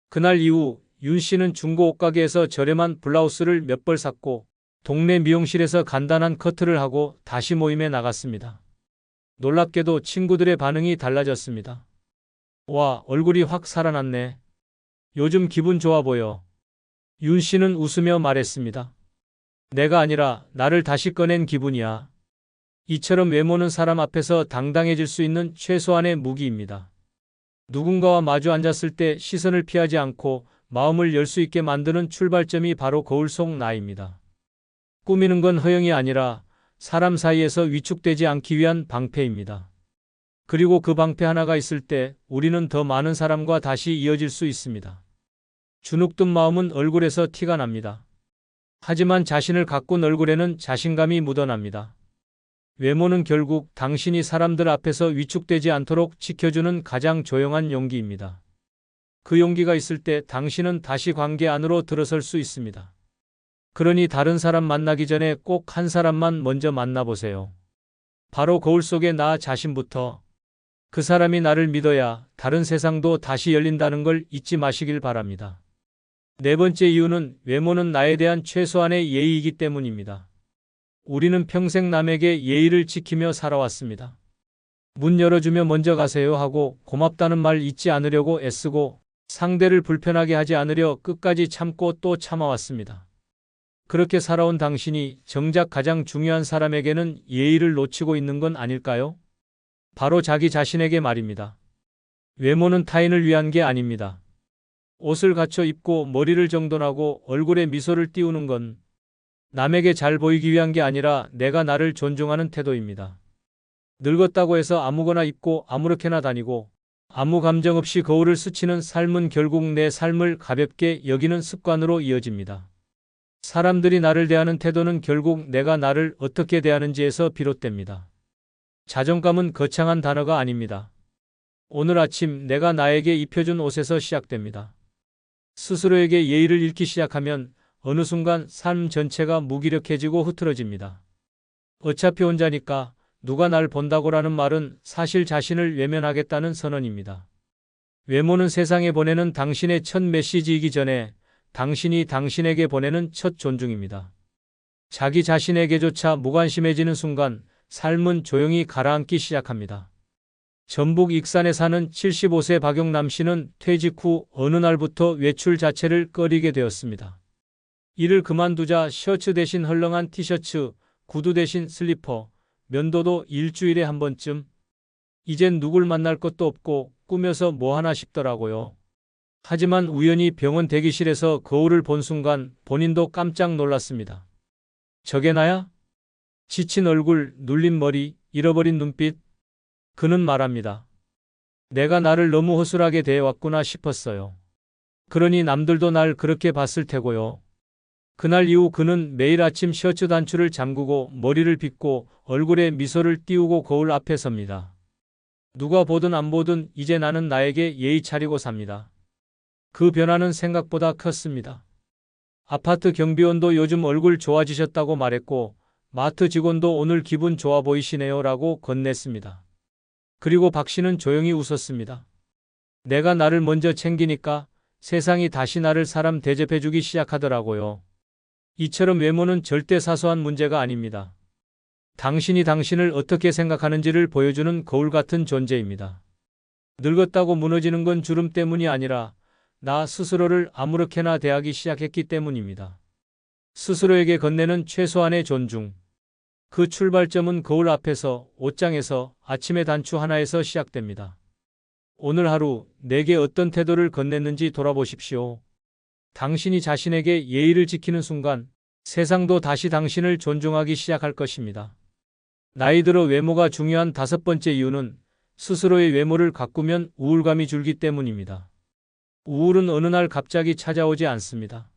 그날 이후 윤 씨는 중고 옷가게에서 저렴한 블라우스를 몇 벌 샀고 동네 미용실에서 간단한 커트를 하고 다시 모임에 나갔습니다. 놀랍게도 친구들의 반응이 달라졌습니다. 와, 얼굴이 확 살아났네. 요즘 기분 좋아 보여. 윤 씨는 웃으며 말했습니다. 내가 아니라 나를 다시 꺼낸 기분이야. 이처럼 외모는 사람 앞에서 당당해질 수 있는 최소한의 무기입니다. 누군가와 마주 앉았을 때 시선을 피하지 않고 마음을 열 수 있게 만드는 출발점이 바로 거울 속 나입니다. 꾸미는 건 허영이 아니라 사람 사이에서 위축되지 않기 위한 방패입니다. 그리고 그 방패 하나가 있을 때 우리는 더 많은 사람과 다시 이어질 수 있습니다. 주눅든 마음은 얼굴에서 티가 납니다. 하지만 자신을 가꾼 얼굴에는 자신감이 묻어납니다. 외모는 결국 당신이 사람들 앞에서 위축되지 않도록 지켜주는 가장 조용한 용기입니다. 그 용기가 있을 때 당신은 다시 관계 안으로 들어설 수 있습니다. 그러니 다른 사람 만나기 전에 꼭 한 사람만 먼저 만나보세요. 바로 거울 속의 나 자신부터. 그 사람이 나를 믿어야 다른 세상도 다시 열린다는 걸 잊지 마시길 바랍니다. 네 번째 이유는 외모는 나에 대한 최소한의 예의이기 때문입니다. 우리는 평생 남에게 예의를 지키며 살아왔습니다. 문 열어주며 먼저 가세요 하고 고맙다는 말 잊지 않으려고 애쓰고 상대를 불편하게 하지 않으려 끝까지 참고 또 참아왔습니다. 그렇게 살아온 당신이 정작 가장 중요한 사람에게는 예의를 놓치고 있는 건 아닐까요? 바로 자기 자신에게 말입니다. 외모는 타인을 위한 게 아닙니다. 옷을 갖춰 입고 머리를 정돈하고 얼굴에 미소를 띄우는 건 남에게 잘 보이기 위한 게 아니라 내가 나를 존중하는 태도입니다. 늙었다고 해서 아무거나 입고 아무렇게나 다니고 아무 감정 없이 거울을 스치는 삶은 결국 내 삶을 가볍게 여기는 습관으로 이어집니다. 사람들이 나를 대하는 태도는 결국 내가 나를 어떻게 대하는지에서 비롯됩니다. 자존감은 거창한 단어가 아닙니다. 오늘 아침 내가 나에게 입혀준 옷에서 시작됩니다. 스스로에게 예의를 잃기 시작하면 어느 순간 삶 전체가 무기력해지고 흐트러집니다. 어차피 혼자니까 누가 날 본다고라는 말은 사실 자신을 외면하겠다는 선언입니다. 외모는 세상에 보내는 당신의 첫 메시지이기 전에 당신이 당신에게 보내는 첫 존중입니다. 자기 자신에게조차 무관심해지는 순간 삶은 조용히 가라앉기 시작합니다. 전북 익산에 사는 75세 박용남 씨는 퇴직 후 어느 날부터 외출 자체를 꺼리게 되었습니다. 일을 그만두자 셔츠 대신 헐렁한 티셔츠, 구두 대신 슬리퍼, 면도도 일주일에 한 번쯤. 이젠 누굴 만날 것도 없고 꾸며서 뭐 하나 싶더라고요. 하지만 우연히 병원 대기실에서 거울을 본 순간 본인도 깜짝 놀랐습니다. 저게 나야? 지친 얼굴, 눌린 머리, 잃어버린 눈빛. 그는 말합니다. 내가 나를 너무 허술하게 대해왔구나 싶었어요. 그러니 남들도 날 그렇게 봤을 테고요. 그날 이후 그는 매일 아침 셔츠 단추를 잠그고 머리를 빗고 얼굴에 미소를 띄우고 거울 앞에 섭니다. 누가 보든 안 보든 이제 나는 나에게 예의 차리고 삽니다. 그 변화는 생각보다 컸습니다. 아파트 경비원도 요즘 얼굴 좋아지셨다고 말했고 마트 직원도 오늘 기분 좋아 보이시네요 라고 건넸습니다. 그리고 박 씨는 조용히 웃었습니다. 내가 나를 먼저 챙기니까 세상이 다시 나를 사람 대접해주기 시작하더라고요. 이처럼 외모는 절대 사소한 문제가 아닙니다. 당신이 당신을 어떻게 생각하는지를 보여주는 거울 같은 존재입니다. 늙었다고 무너지는 건 주름 때문이 아니라 나 스스로를 아무렇게나 대하기 시작했기 때문입니다. 스스로에게 건네는 최소한의 존중. 그 출발점은 거울 앞에서, 옷장에서, 아침의 단추 하나에서 시작됩니다. 오늘 하루 내게 어떤 태도를 건넸는지 돌아보십시오. 당신이 자신에게 예의를 지키는 순간 세상도 다시 당신을 존중하기 시작할 것입니다. 나이 들어 외모가 중요한 5번째 이유는 스스로의 외모를 가꾸면 우울감이 줄기 때문입니다. 우울은 어느 날 갑자기 찾아오지 않습니다.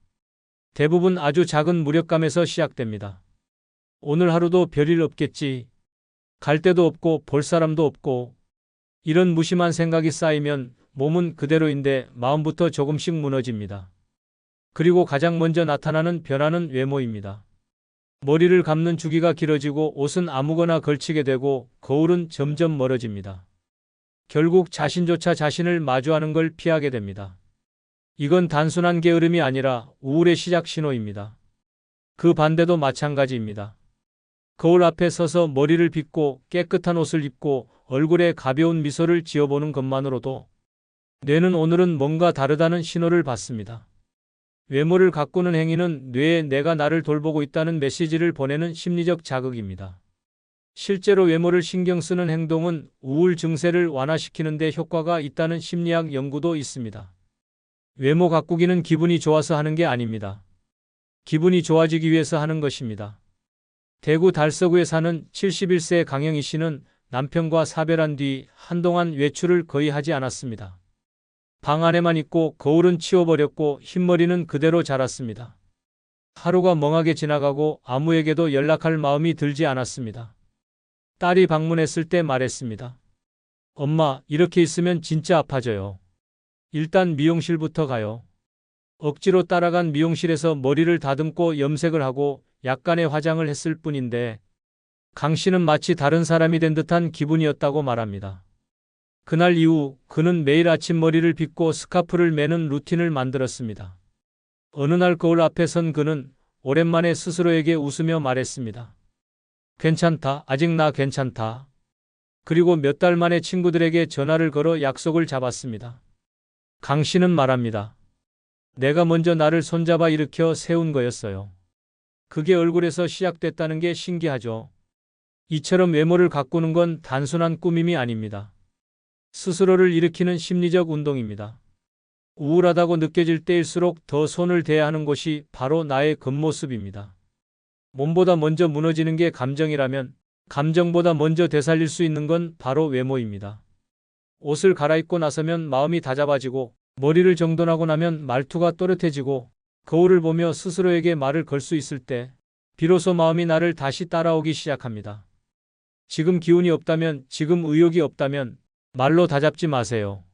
대부분 아주 작은 무력감에서 시작됩니다. 오늘 하루도 별일 없겠지. 갈 데도 없고 볼 사람도 없고. 이런 무심한 생각이 쌓이면 몸은 그대로인데 마음부터 조금씩 무너집니다. 그리고 가장 먼저 나타나는 변화는 외모입니다. 머리를 감는 주기가 길어지고 옷은 아무거나 걸치게 되고 거울은 점점 멀어집니다. 결국 자신조차 자신을 마주하는 걸 피하게 됩니다. 이건 단순한 게으름이 아니라 우울의 시작 신호입니다. 그 반대도 마찬가지입니다. 거울 앞에 서서 머리를 빗고 깨끗한 옷을 입고 얼굴에 가벼운 미소를 지어보는 것만으로도 뇌는 오늘은 뭔가 다르다는 신호를 받습니다. 외모를 가꾸는 행위는 뇌에 내가 나를 돌보고 있다는 메시지를 보내는 심리적 자극입니다. 실제로 외모를 신경 쓰는 행동은 우울 증세를 완화시키는 데 효과가 있다는 심리학 연구도 있습니다. 외모 가꾸기는 기분이 좋아서 하는 게 아닙니다. 기분이 좋아지기 위해서 하는 것입니다. 대구 달서구에 사는 71세 강영희 씨는 남편과 사별한 뒤 한동안 외출을 거의 하지 않았습니다. 방 안에만 있고 거울은 치워버렸고 흰머리는 그대로 자랐습니다. 하루가 멍하게 지나가고 아무에게도 연락할 마음이 들지 않았습니다. 딸이 방문했을 때 말했습니다. 엄마, 이렇게 있으면 진짜 아파져요. 일단 미용실부터 가요. 억지로 따라간 미용실에서 머리를 다듬고 염색을 하고 약간의 화장을 했을 뿐인데 강 씨는 마치 다른 사람이 된 듯한 기분이었다고 말합니다. 그날 이후 그는 매일 아침 머리를 빗고 스카프를 매는 루틴을 만들었습니다. 어느 날 거울 앞에 선 그는 오랜만에 스스로에게 웃으며 말했습니다. 괜찮다. 아직 나 괜찮다. 그리고 몇 달 만에 친구들에게 전화를 걸어 약속을 잡았습니다. 강 씨는 말합니다. 내가 먼저 나를 손잡아 일으켜 세운 거였어요. 그게 얼굴에서 시작됐다는 게 신기하죠. 이처럼 외모를 가꾸는 건 단순한 꾸밈이 아닙니다. 스스로를 일으키는 심리적 운동입니다. 우울하다고 느껴질 때일수록 더 손을 대야 하는 곳이 바로 나의 겉모습입니다. 몸보다 먼저 무너지는 게 감정이라면 감정보다 먼저 되살릴 수 있는 건 바로 외모입니다. 옷을 갈아입고 나서면 마음이 다잡아지고 머리를 정돈하고 나면 말투가 또렷해지고 거울을 보며 스스로에게 말을 걸 수 있을 때 비로소 마음이 나를 다시 따라오기 시작합니다. 지금 기운이 없다면, 지금 의욕이 없다면 말로 다잡지 마세요.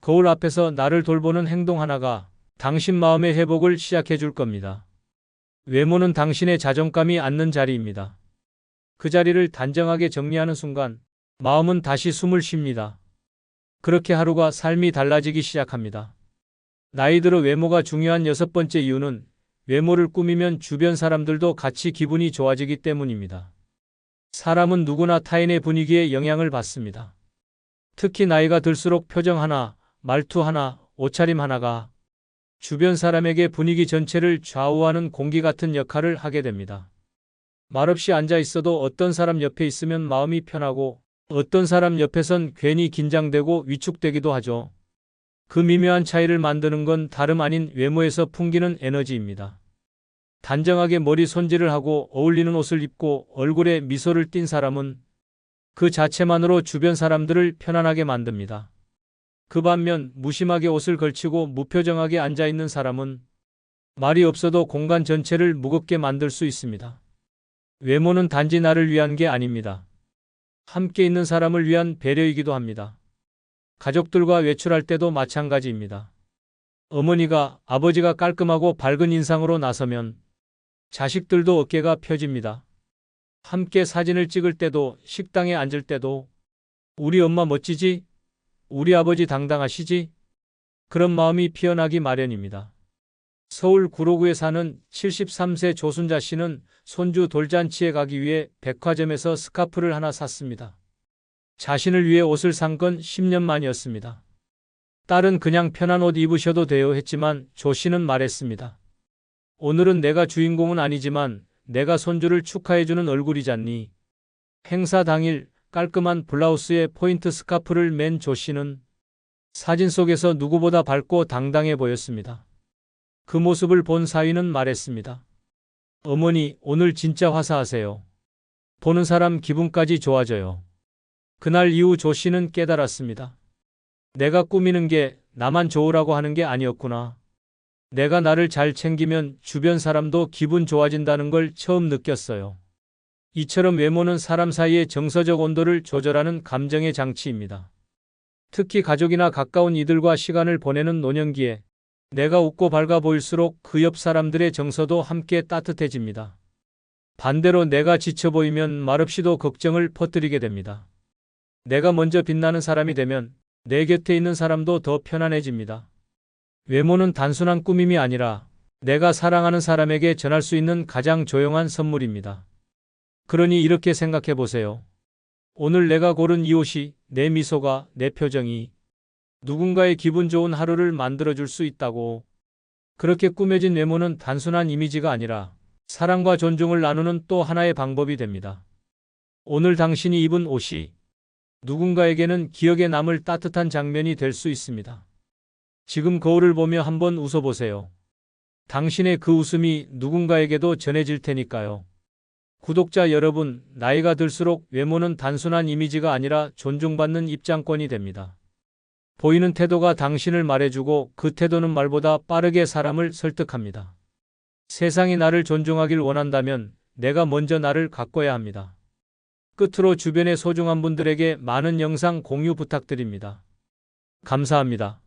거울 앞에서 나를 돌보는 행동 하나가 당신 마음의 회복을 시작해 줄 겁니다. 외모는 당신의 자존감이 앉는 자리입니다. 그 자리를 단정하게 정리하는 순간 마음은 다시 숨을 쉽니다. 그렇게 하루가 삶이 달라지기 시작합니다. 나이 들어 외모가 중요한 6번째 이유는 외모를 꾸미면 주변 사람들도 같이 기분이 좋아지기 때문입니다. 사람은 누구나 타인의 분위기에 영향을 받습니다. 특히 나이가 들수록 표정 하나, 말투 하나, 옷차림 하나가 주변 사람에게 분위기 전체를 좌우하는 공기 같은 역할을 하게 됩니다. 말없이 앉아 있어도 어떤 사람 옆에 있으면 마음이 편하고 어떤 사람 옆에선 괜히 긴장되고 위축되기도 하죠. 그 미묘한 차이를 만드는 건 다름 아닌 외모에서 풍기는 에너지입니다. 단정하게 머리 손질을 하고 어울리는 옷을 입고 얼굴에 미소를 띤 사람은 그 자체만으로 주변 사람들을 편안하게 만듭니다. 그 반면 무심하게 옷을 걸치고 무표정하게 앉아있는 사람은 말이 없어도 공간 전체를 무겁게 만들 수 있습니다. 외모는 단지 나를 위한 게 아닙니다. 함께 있는 사람을 위한 배려이기도 합니다. 가족들과 외출할 때도 마찬가지입니다. 어머니가, 아버지가 깔끔하고 밝은 인상으로 나서면 자식들도 어깨가 펴집니다. 함께 사진을 찍을 때도, 식당에 앉을 때도 우리 엄마 멋지지? 우리 아버지 당당하시지? 그런 마음이 피어나기 마련입니다. 서울 구로구에 사는 73세 조순자 씨는 손주 돌잔치에 가기 위해 백화점에서 스카프를 하나 샀습니다. 자신을 위해 옷을 산 건 10년 만이었습니다. 딸은 그냥 편한 옷 입으셔도 돼요 했지만 조 씨는 말했습니다. 오늘은 내가 주인공은 아니지만 내가 손주를 축하해주는 얼굴이잖니. 행사 당일 깔끔한 블라우스에 포인트 스카프를 맨 조 씨는 사진 속에서 누구보다 밝고 당당해 보였습니다. 그 모습을 본 사위는 말했습니다. 어머니, 오늘 진짜 화사하세요. 보는 사람 기분까지 좋아져요. 그날 이후 조 씨는 깨달았습니다. 내가 꾸미는 게 나만 좋으라고 하는 게 아니었구나. 내가 나를 잘 챙기면 주변 사람도 기분 좋아진다는 걸 처음 느꼈어요. 이처럼 외모는 사람 사이의 정서적 온도를 조절하는 감정의 장치입니다. 특히 가족이나 가까운 이들과 시간을 보내는 노년기에 내가 웃고 밝아 보일수록 그 옆 사람들의 정서도 함께 따뜻해집니다. 반대로 내가 지쳐 보이면 말없이도 걱정을 퍼뜨리게 됩니다. 내가 먼저 빛나는 사람이 되면 내 곁에 있는 사람도 더 편안해집니다. 외모는 단순한 꾸밈이 아니라 내가 사랑하는 사람에게 전할 수 있는 가장 조용한 선물입니다. 그러니 이렇게 생각해 보세요. 오늘 내가 고른 이 옷이, 내 미소가, 내 표정이 누군가의 기분 좋은 하루를 만들어줄 수 있다고. 그렇게 꾸며진 외모는 단순한 이미지가 아니라 사랑과 존중을 나누는 또 하나의 방법이 됩니다. 오늘 당신이 입은 옷이 누군가에게는 기억에 남을 따뜻한 장면이 될 수 있습니다. 지금 거울을 보며 한번 웃어보세요. 당신의 그 웃음이 누군가에게도 전해질 테니까요. 구독자 여러분, 나이가 들수록 외모는 단순한 이미지가 아니라 존중받는 입장권이 됩니다. 보이는 태도가 당신을 말해주고 그 태도는 말보다 빠르게 사람을 설득합니다. 세상이 나를 존중하길 원한다면 내가 먼저 나를 가꿔야 합니다. 끝으로 주변의 소중한 분들에게 많은 영상 공유 부탁드립니다. 감사합니다.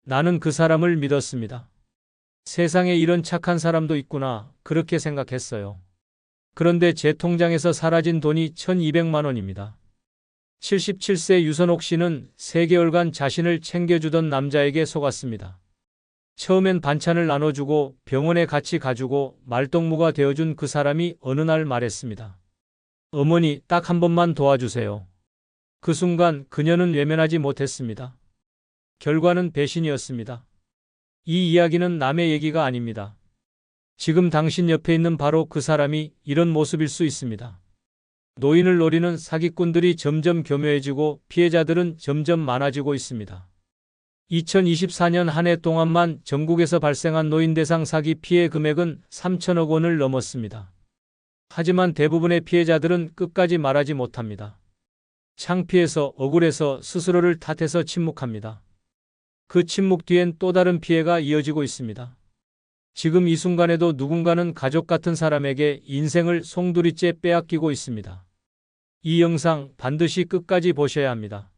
나는 그 사람을 믿었습니다. 세상에 이런 착한 사람도 있구나, 그렇게 생각했어요. 그런데 제 통장에서 사라진 돈이 1,200만 원입니다. 77세 유선옥 씨는 3개월간 자신을 챙겨주던 남자에게 속았습니다. 처음엔 반찬을 나눠주고 병원에 같이 가주고 말동무가 되어준 그 사람이 어느 날 말했습니다. 어머니, 딱 한 번만 도와주세요. 그 순간 그녀는 외면하지 못했습니다. 결과는 배신이었습니다. 이 이야기는 남의 얘기가 아닙니다. 지금 당신 옆에 있는 바로 그 사람이 이런 모습일 수 있습니다. 노인을 노리는 사기꾼들이 점점 교묘해지고 피해자들은 점점 많아지고 있습니다. 2024년 한 해 동안만 전국에서 발생한 노인 대상 사기 피해 금액은 3천억 원을 넘었습니다. 하지만 대부분의 피해자들은 끝까지 말하지 못합니다. 창피해서, 억울해서, 스스로를 탓해서 침묵합니다. 그 침묵 뒤엔 또 다른 피해가 이어지고 있습니다. 지금 이 순간에도 누군가는 가족 같은 사람에게 인생을 송두리째 빼앗기고 있습니다. 이 영상 반드시 끝까지 보셔야 합니다.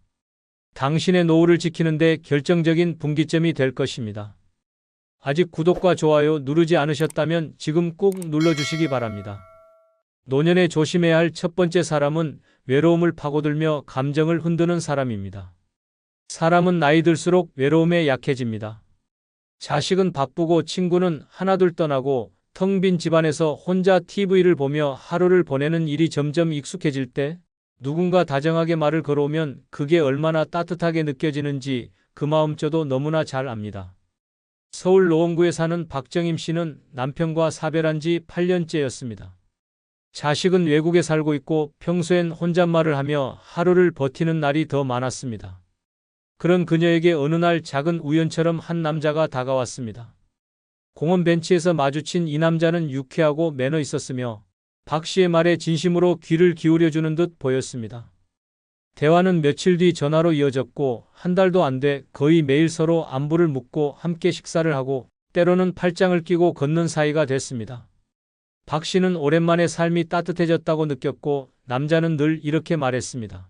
당신의 노후를 지키는데 결정적인 분기점이 될 것입니다. 아직 구독과 좋아요 누르지 않으셨다면 지금 꼭 눌러주시기 바랍니다. 노년에 조심해야 할 첫 번째 사람은 외로움을 파고들며 감정을 흔드는 사람입니다. 사람은 나이 들수록 외로움에 약해집니다. 자식은 바쁘고 친구는 하나둘 떠나고 텅 빈 집안에서 혼자 TV를 보며 하루를 보내는 일이 점점 익숙해질 때 누군가 다정하게 말을 걸어오면 그게 얼마나 따뜻하게 느껴지는지 그 마음 저도 너무나 잘 압니다. 서울 노원구에 사는 박정임 씨는 남편과 사별한 지 8년째였습니다. 자식은 외국에 살고 있고 평소엔 혼잣말을 하며 하루를 버티는 날이 더 많았습니다. 그런 그녀에게 어느 날 작은 우연처럼 한 남자가 다가왔습니다. 공원 벤치에서 마주친 이 남자는 유쾌하고 매너 있었으며 박 씨의 말에 진심으로 귀를 기울여주는 듯 보였습니다. 대화는 며칠 뒤 전화로 이어졌고 한 달도 안 돼 거의 매일 서로 안부를 묻고 함께 식사를 하고 때로는 팔짱을 끼고 걷는 사이가 됐습니다. 박 씨는 오랜만에 삶이 따뜻해졌다고 느꼈고 남자는 늘 이렇게 말했습니다.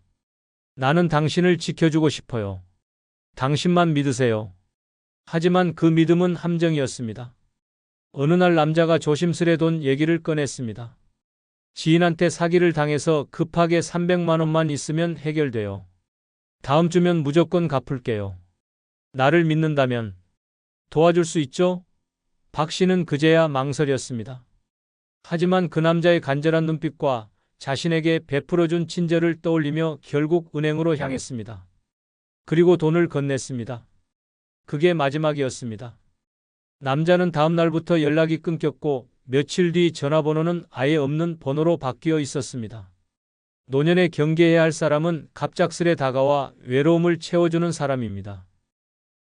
나는 당신을 지켜주고 싶어요. 당신만 믿으세요. 하지만 그 믿음은 함정이었습니다. 어느 날 남자가 조심스레 돈 얘기를 꺼냈습니다. 지인한테 사기를 당해서 급하게 300만 원만 있으면 해결돼요. 다음 주면 무조건 갚을게요. 나를 믿는다면 도와줄 수 있죠? 박 씨는 그제야 망설였습니다. 하지만 그 남자의 간절한 눈빛과 자신에게 베풀어준 친절을 떠올리며 결국 은행으로 향했습니다. 그리고 돈을 건넸습니다. 그게 마지막이었습니다. 남자는 다음 날부터 연락이 끊겼고 며칠 뒤 전화번호는 아예 없는 번호로 바뀌어 있었습니다. 노년에 경계해야 할 사람은 갑작스레 다가와 외로움을 채워주는 사람입니다.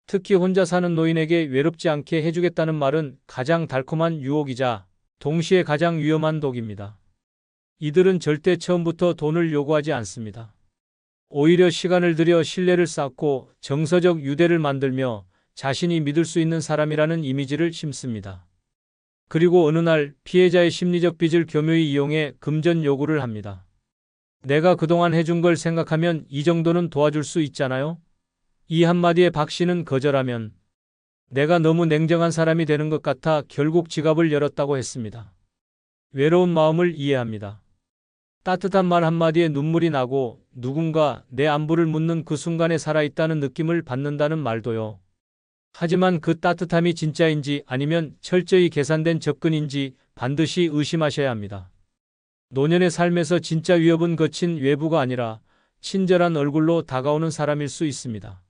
특히 혼자 사는 노인에게 외롭지 않게 해주겠다는 말은 가장 달콤한 유혹이자 동시에 가장 위험한 독입니다. 이들은 절대 처음부터 돈을 요구하지 않습니다. 오히려 시간을 들여 신뢰를 쌓고 정서적 유대를 만들며 자신이 믿을 수 있는 사람이라는 이미지를 심습니다. 그리고 어느 날 피해자의 심리적 빚을 교묘히 이용해 금전 요구를 합니다. 내가 그동안 해준 걸 생각하면 이 정도는 도와줄 수 있잖아요? 이 한마디에 박 씨는 거절하면 내가 너무 냉정한 사람이 되는 것 같아 결국 지갑을 열었다고 했습니다. 외로운 마음을 이해합니다. 따뜻한 말 한마디에 눈물이 나고 누군가 내 안부를 묻는 그 순간에 살아있다는 느낌을 받는다는 말도요. 하지만 그 따뜻함이 진짜인지 아니면 철저히 계산된 접근인지 반드시 의심하셔야 합니다. 노년의 삶에서 진짜 위협은 거친 외부가 아니라 친절한 얼굴로 다가오는 사람일 수 있습니다.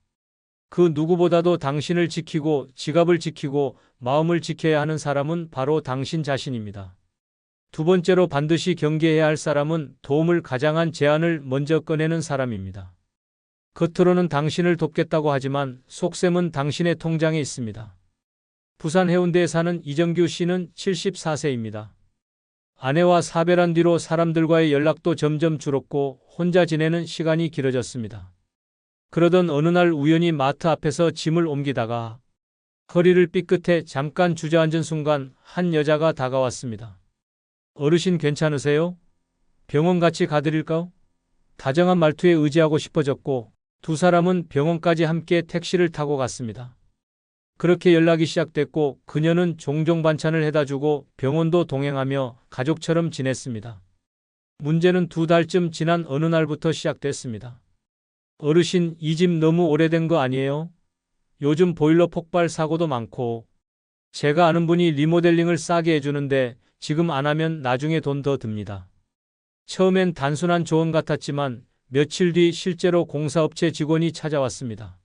그 누구보다도 당신을 지키고 지갑을 지키고 마음을 지켜야 하는 사람은 바로 당신 자신입니다. 두 번째로 반드시 경계해야 할 사람은 도움을 가장한 제안을 먼저 꺼내는 사람입니다. 겉으로는 당신을 돕겠다고 하지만 속셈은 당신의 통장에 있습니다. 부산 해운대에 사는 이정규 씨는 74세입니다. 아내와 사별한 뒤로 사람들과의 연락도 점점 줄었고 혼자 지내는 시간이 길어졌습니다. 그러던 어느 날 우연히 마트 앞에서 짐을 옮기다가 허리를 삐끗해 잠깐 주저앉은 순간 한 여자가 다가왔습니다. 어르신 괜찮으세요? 병원 같이 가드릴까요? 다정한 말투에 의지하고 싶어졌고 두 사람은 병원까지 함께 택시를 타고 갔습니다. 그렇게 연락이 시작됐고 그녀는 종종 반찬을 해다주고 병원도 동행하며 가족처럼 지냈습니다. 문제는 2달쯤 지난 어느 날부터 시작됐습니다. 어르신, 이 집 너무 오래된 거 아니에요? 요즘 보일러 폭발 사고도 많고 제가 아는 분이 리모델링을 싸게 해주는데 지금 안 하면 나중에 돈 더 듭니다. 처음엔 단순한 조언 같았지만 며칠 뒤 실제로 공사업체 직원이 찾아왔습니다.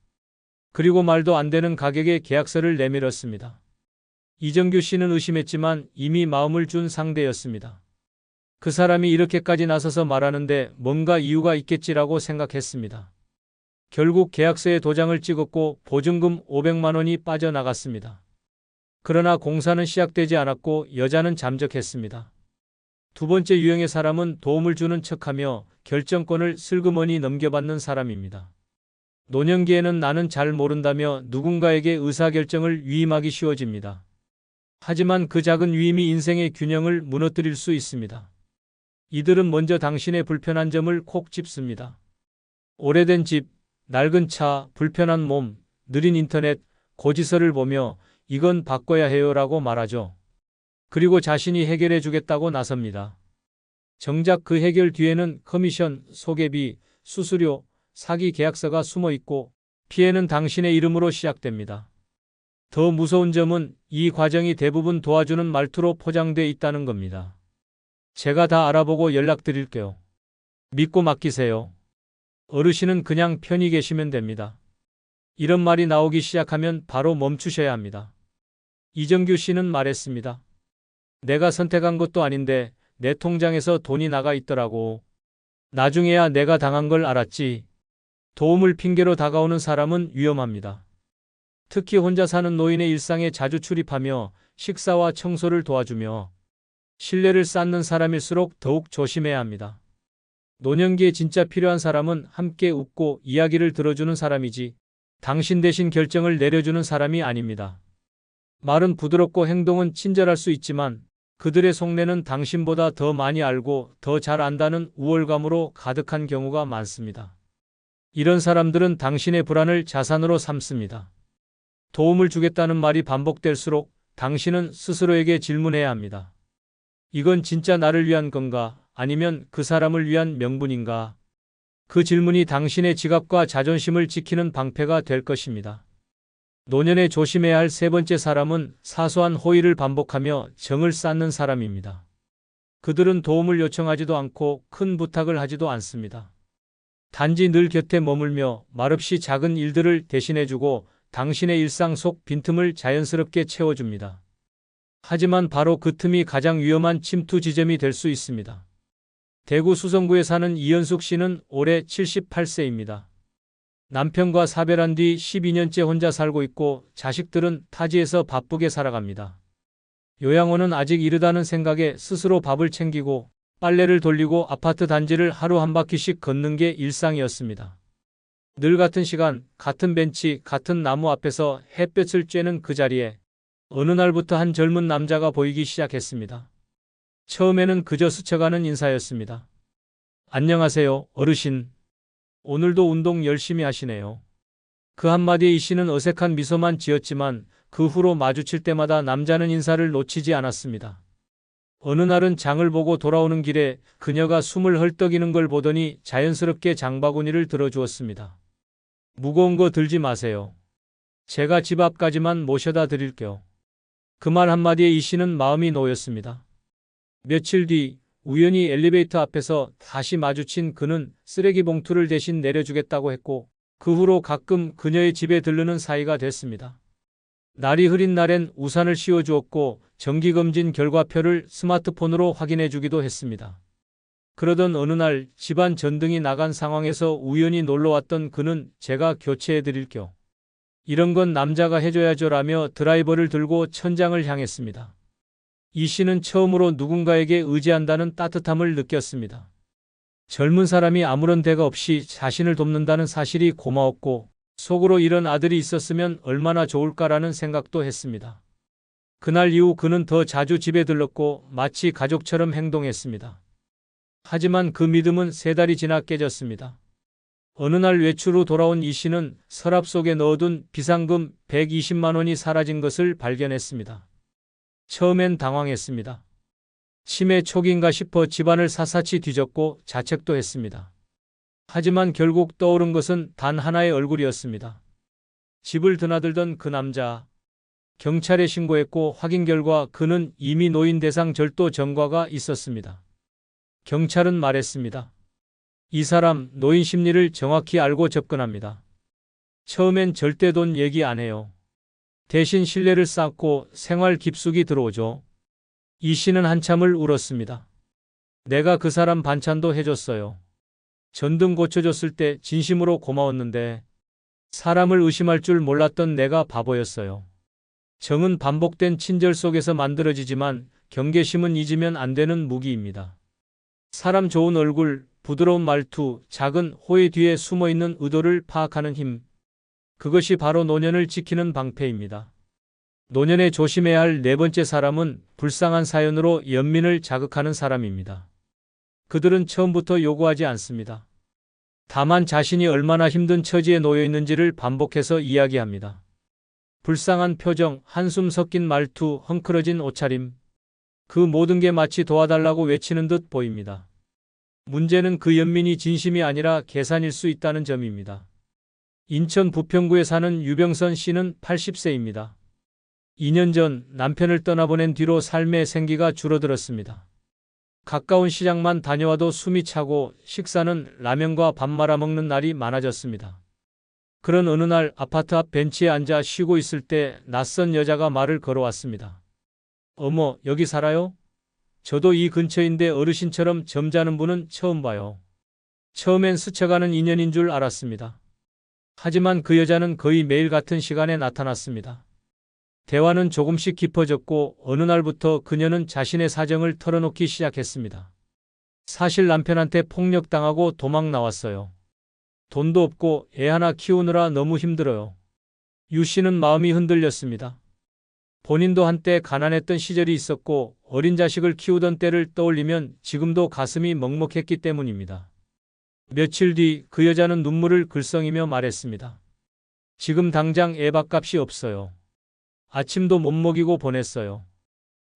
그리고 말도 안 되는 가격에 계약서를 내밀었습니다. 이정규 씨는 의심했지만 이미 마음을 준 상대였습니다. 그 사람이 이렇게까지 나서서 말하는데 뭔가 이유가 있겠지라고 생각했습니다. 결국 계약서에 도장을 찍었고 보증금 500만 원이 빠져나갔습니다. 그러나 공사는 시작되지 않았고 여자는 잠적했습니다. 두 번째 유형의 사람은 도움을 주는 척하며 결정권을 슬그머니 넘겨받는 사람입니다. 노년기에는 나는 잘 모른다며 누군가에게 의사결정을 위임하기 쉬워집니다. 하지만 그 작은 위임이 인생의 균형을 무너뜨릴 수 있습니다. 이들은 먼저 당신의 불편한 점을 콕 짚습니다. 오래된 집, 낡은 차, 불편한 몸, 느린 인터넷, 고지서를 보며 이건 바꿔야 해요라고 말하죠. 그리고 자신이 해결해 주겠다고 나섭니다. 정작 그 해결 뒤에는 커미션, 소개비, 수수료, 사기 계약서가 숨어 있고 피해는 당신의 이름으로 시작됩니다. 더 무서운 점은 이 과정이 대부분 도와주는 말투로 포장돼 있다는 겁니다. 제가 다 알아보고 연락드릴게요. 믿고 맡기세요. 어르신은 그냥 편히 계시면 됩니다. 이런 말이 나오기 시작하면 바로 멈추셔야 합니다. 이정규 씨는 말했습니다. 내가 선택한 것도 아닌데 내 통장에서 돈이 나가 있더라고. 나중에야 내가 당한 걸 알았지. 도움을 핑계로 다가오는 사람은 위험합니다. 특히 혼자 사는 노인의 일상에 자주 출입하며 식사와 청소를 도와주며 신뢰를 쌓는 사람일수록 더욱 조심해야 합니다. 노년기에 진짜 필요한 사람은 함께 웃고 이야기를 들어주는 사람이지 당신 대신 결정을 내려주는 사람이 아닙니다. 말은 부드럽고 행동은 친절할 수 있지만 그들의 속내는 당신보다 더 많이 알고 더 잘 안다는 우월감으로 가득한 경우가 많습니다. 이런 사람들은 당신의 불안을 자산으로 삼습니다. 도움을 주겠다는 말이 반복될수록 당신은 스스로에게 질문해야 합니다. 이건 진짜 나를 위한 건가? 아니면 그 사람을 위한 명분인가? 그 질문이 당신의 지갑과 자존심을 지키는 방패가 될 것입니다. 노년에 조심해야 할 세 번째 사람은 사소한 호의를 반복하며 정을 쌓는 사람입니다. 그들은 도움을 요청하지도 않고 큰 부탁을 하지도 않습니다. 단지 늘 곁에 머물며 말없이 작은 일들을 대신해주고 당신의 일상 속 빈틈을 자연스럽게 채워줍니다. 하지만 바로 그 틈이 가장 위험한 침투 지점이 될 수 있습니다. 대구 수성구에 사는 이현숙 씨는 올해 78세입니다. 남편과 사별한 뒤 12년째 혼자 살고 있고 자식들은 타지에서 바쁘게 살아갑니다. 요양원은 아직 이르다는 생각에 스스로 밥을 챙기고 빨래를 돌리고 아파트 단지를 하루 한 바퀴씩 걷는 게 일상이었습니다. 늘 같은 시간, 같은 벤치, 같은 나무 앞에서 햇볕을 쬐는 그 자리에 어느 날부터 한 젊은 남자가 보이기 시작했습니다. 처음에는 그저 스쳐가는 인사였습니다. 안녕하세요, 어르신. 오늘도 운동 열심히 하시네요. 그 한마디에 이 씨는 어색한 미소만 지었지만 그 후로 마주칠 때마다 남자는 인사를 놓치지 않았습니다. 어느 날은 장을 보고 돌아오는 길에 그녀가 숨을 헐떡이는 걸 보더니 자연스럽게 장바구니를 들어주었습니다. 무거운 거 들지 마세요. 제가 집 앞까지만 모셔다 드릴게요. 그 말 한마디에 이 씨는 마음이 놓였습니다. 며칠 뒤 우연히 엘리베이터 앞에서 다시 마주친 그는 쓰레기 봉투를 대신 내려주겠다고 했고 그 후로 가끔 그녀의 집에 들르는 사이가 됐습니다. 날이 흐린 날엔 우산을 씌워주었고 정기검진 결과표를 스마트폰으로 확인해주기도 했습니다. 그러던 어느 날 집안 전등이 나간 상황에서 우연히 놀러왔던 그는 제가 교체해드릴게요. 이런 건 남자가 해줘야죠라며 드라이버를 들고 천장을 향했습니다. 이 씨는 처음으로 누군가에게 의지한다는 따뜻함을 느꼈습니다. 젊은 사람이 아무런 대가 없이 자신을 돕는다는 사실이 고마웠고 속으로 이런 아들이 있었으면 얼마나 좋을까라는 생각도 했습니다. 그날 이후 그는 더 자주 집에 들렀고 마치 가족처럼 행동했습니다. 하지만 그 믿음은 3달이 지나 깨졌습니다. 어느 날 외출 후 돌아온 이 씨는 서랍 속에 넣어둔 비상금 120만 원이 사라진 것을 발견했습니다. 처음엔 당황했습니다. 치매 초기인가 싶어 집안을 샅샅이 뒤졌고 자책도 했습니다. 하지만 결국 떠오른 것은 단 하나의 얼굴이었습니다. 집을 드나들던 그 남자. 경찰에 신고했고 확인 결과 그는 이미 노인 대상 절도 전과가 있었습니다. 경찰은 말했습니다. 이 사람 노인 심리를 정확히 알고 접근합니다. 처음엔 절대 돈 얘기 안 해요. 대신 신뢰를 쌓고 생활 깊숙이 들어오죠. 이 씨는 한참을 울었습니다. 내가 그 사람 반찬도 해줬어요. 전등 고쳐줬을 때 진심으로 고마웠는데 사람을 의심할 줄 몰랐던 내가 바보였어요. 정은 반복된 친절 속에서 만들어지지만 경계심은 잊으면 안 되는 무기입니다. 사람 좋은 얼굴, 부드러운 말투, 작은 호의 뒤에 숨어있는 의도를 파악하는 힘. 그것이 바로 노년을 지키는 방패입니다. 노년에 조심해야 할 4번째 사람은 불쌍한 사연으로 연민을 자극하는 사람입니다. 그들은 처음부터 요구하지 않습니다. 다만 자신이 얼마나 힘든 처지에 놓여 있는지를 반복해서 이야기합니다. 불쌍한 표정, 한숨 섞인 말투, 헝클어진 옷차림. 그 모든 게 마치 도와달라고 외치는 듯 보입니다. 문제는 그 연민이 진심이 아니라 계산일 수 있다는 점입니다. 인천 부평구에 사는 유병선 씨는 80세입니다. 2년 전 남편을 떠나보낸 뒤로 삶의 생기가 줄어들었습니다. 가까운 시장만 다녀와도 숨이 차고 식사는 라면과 밥 말아 먹는 날이 많아졌습니다. 그런 어느 날 아파트 앞 벤치에 앉아 쉬고 있을 때 낯선 여자가 말을 걸어왔습니다. 어머, 여기 살아요? 저도 이 근처인데 어르신처럼 점잖은 분은 처음 봐요. 처음엔 스쳐가는 인연인 줄 알았습니다. 하지만 그 여자는 거의 매일 같은 시간에 나타났습니다. 대화는 조금씩 깊어졌고 어느 날부터 그녀는 자신의 사정을 털어놓기 시작했습니다. 사실 남편한테 폭력당하고 도망 나왔어요. 돈도 없고 애 하나 키우느라 너무 힘들어요. 유 씨는 마음이 흔들렸습니다. 본인도 한때 가난했던 시절이 있었고 어린 자식을 키우던 때를 떠올리면 지금도 가슴이 먹먹했기 때문입니다. 며칠 뒤 그 여자는 눈물을 글썽이며 말했습니다. 지금 당장 애 밥값이 없어요. 아침도 못 먹이고 보냈어요.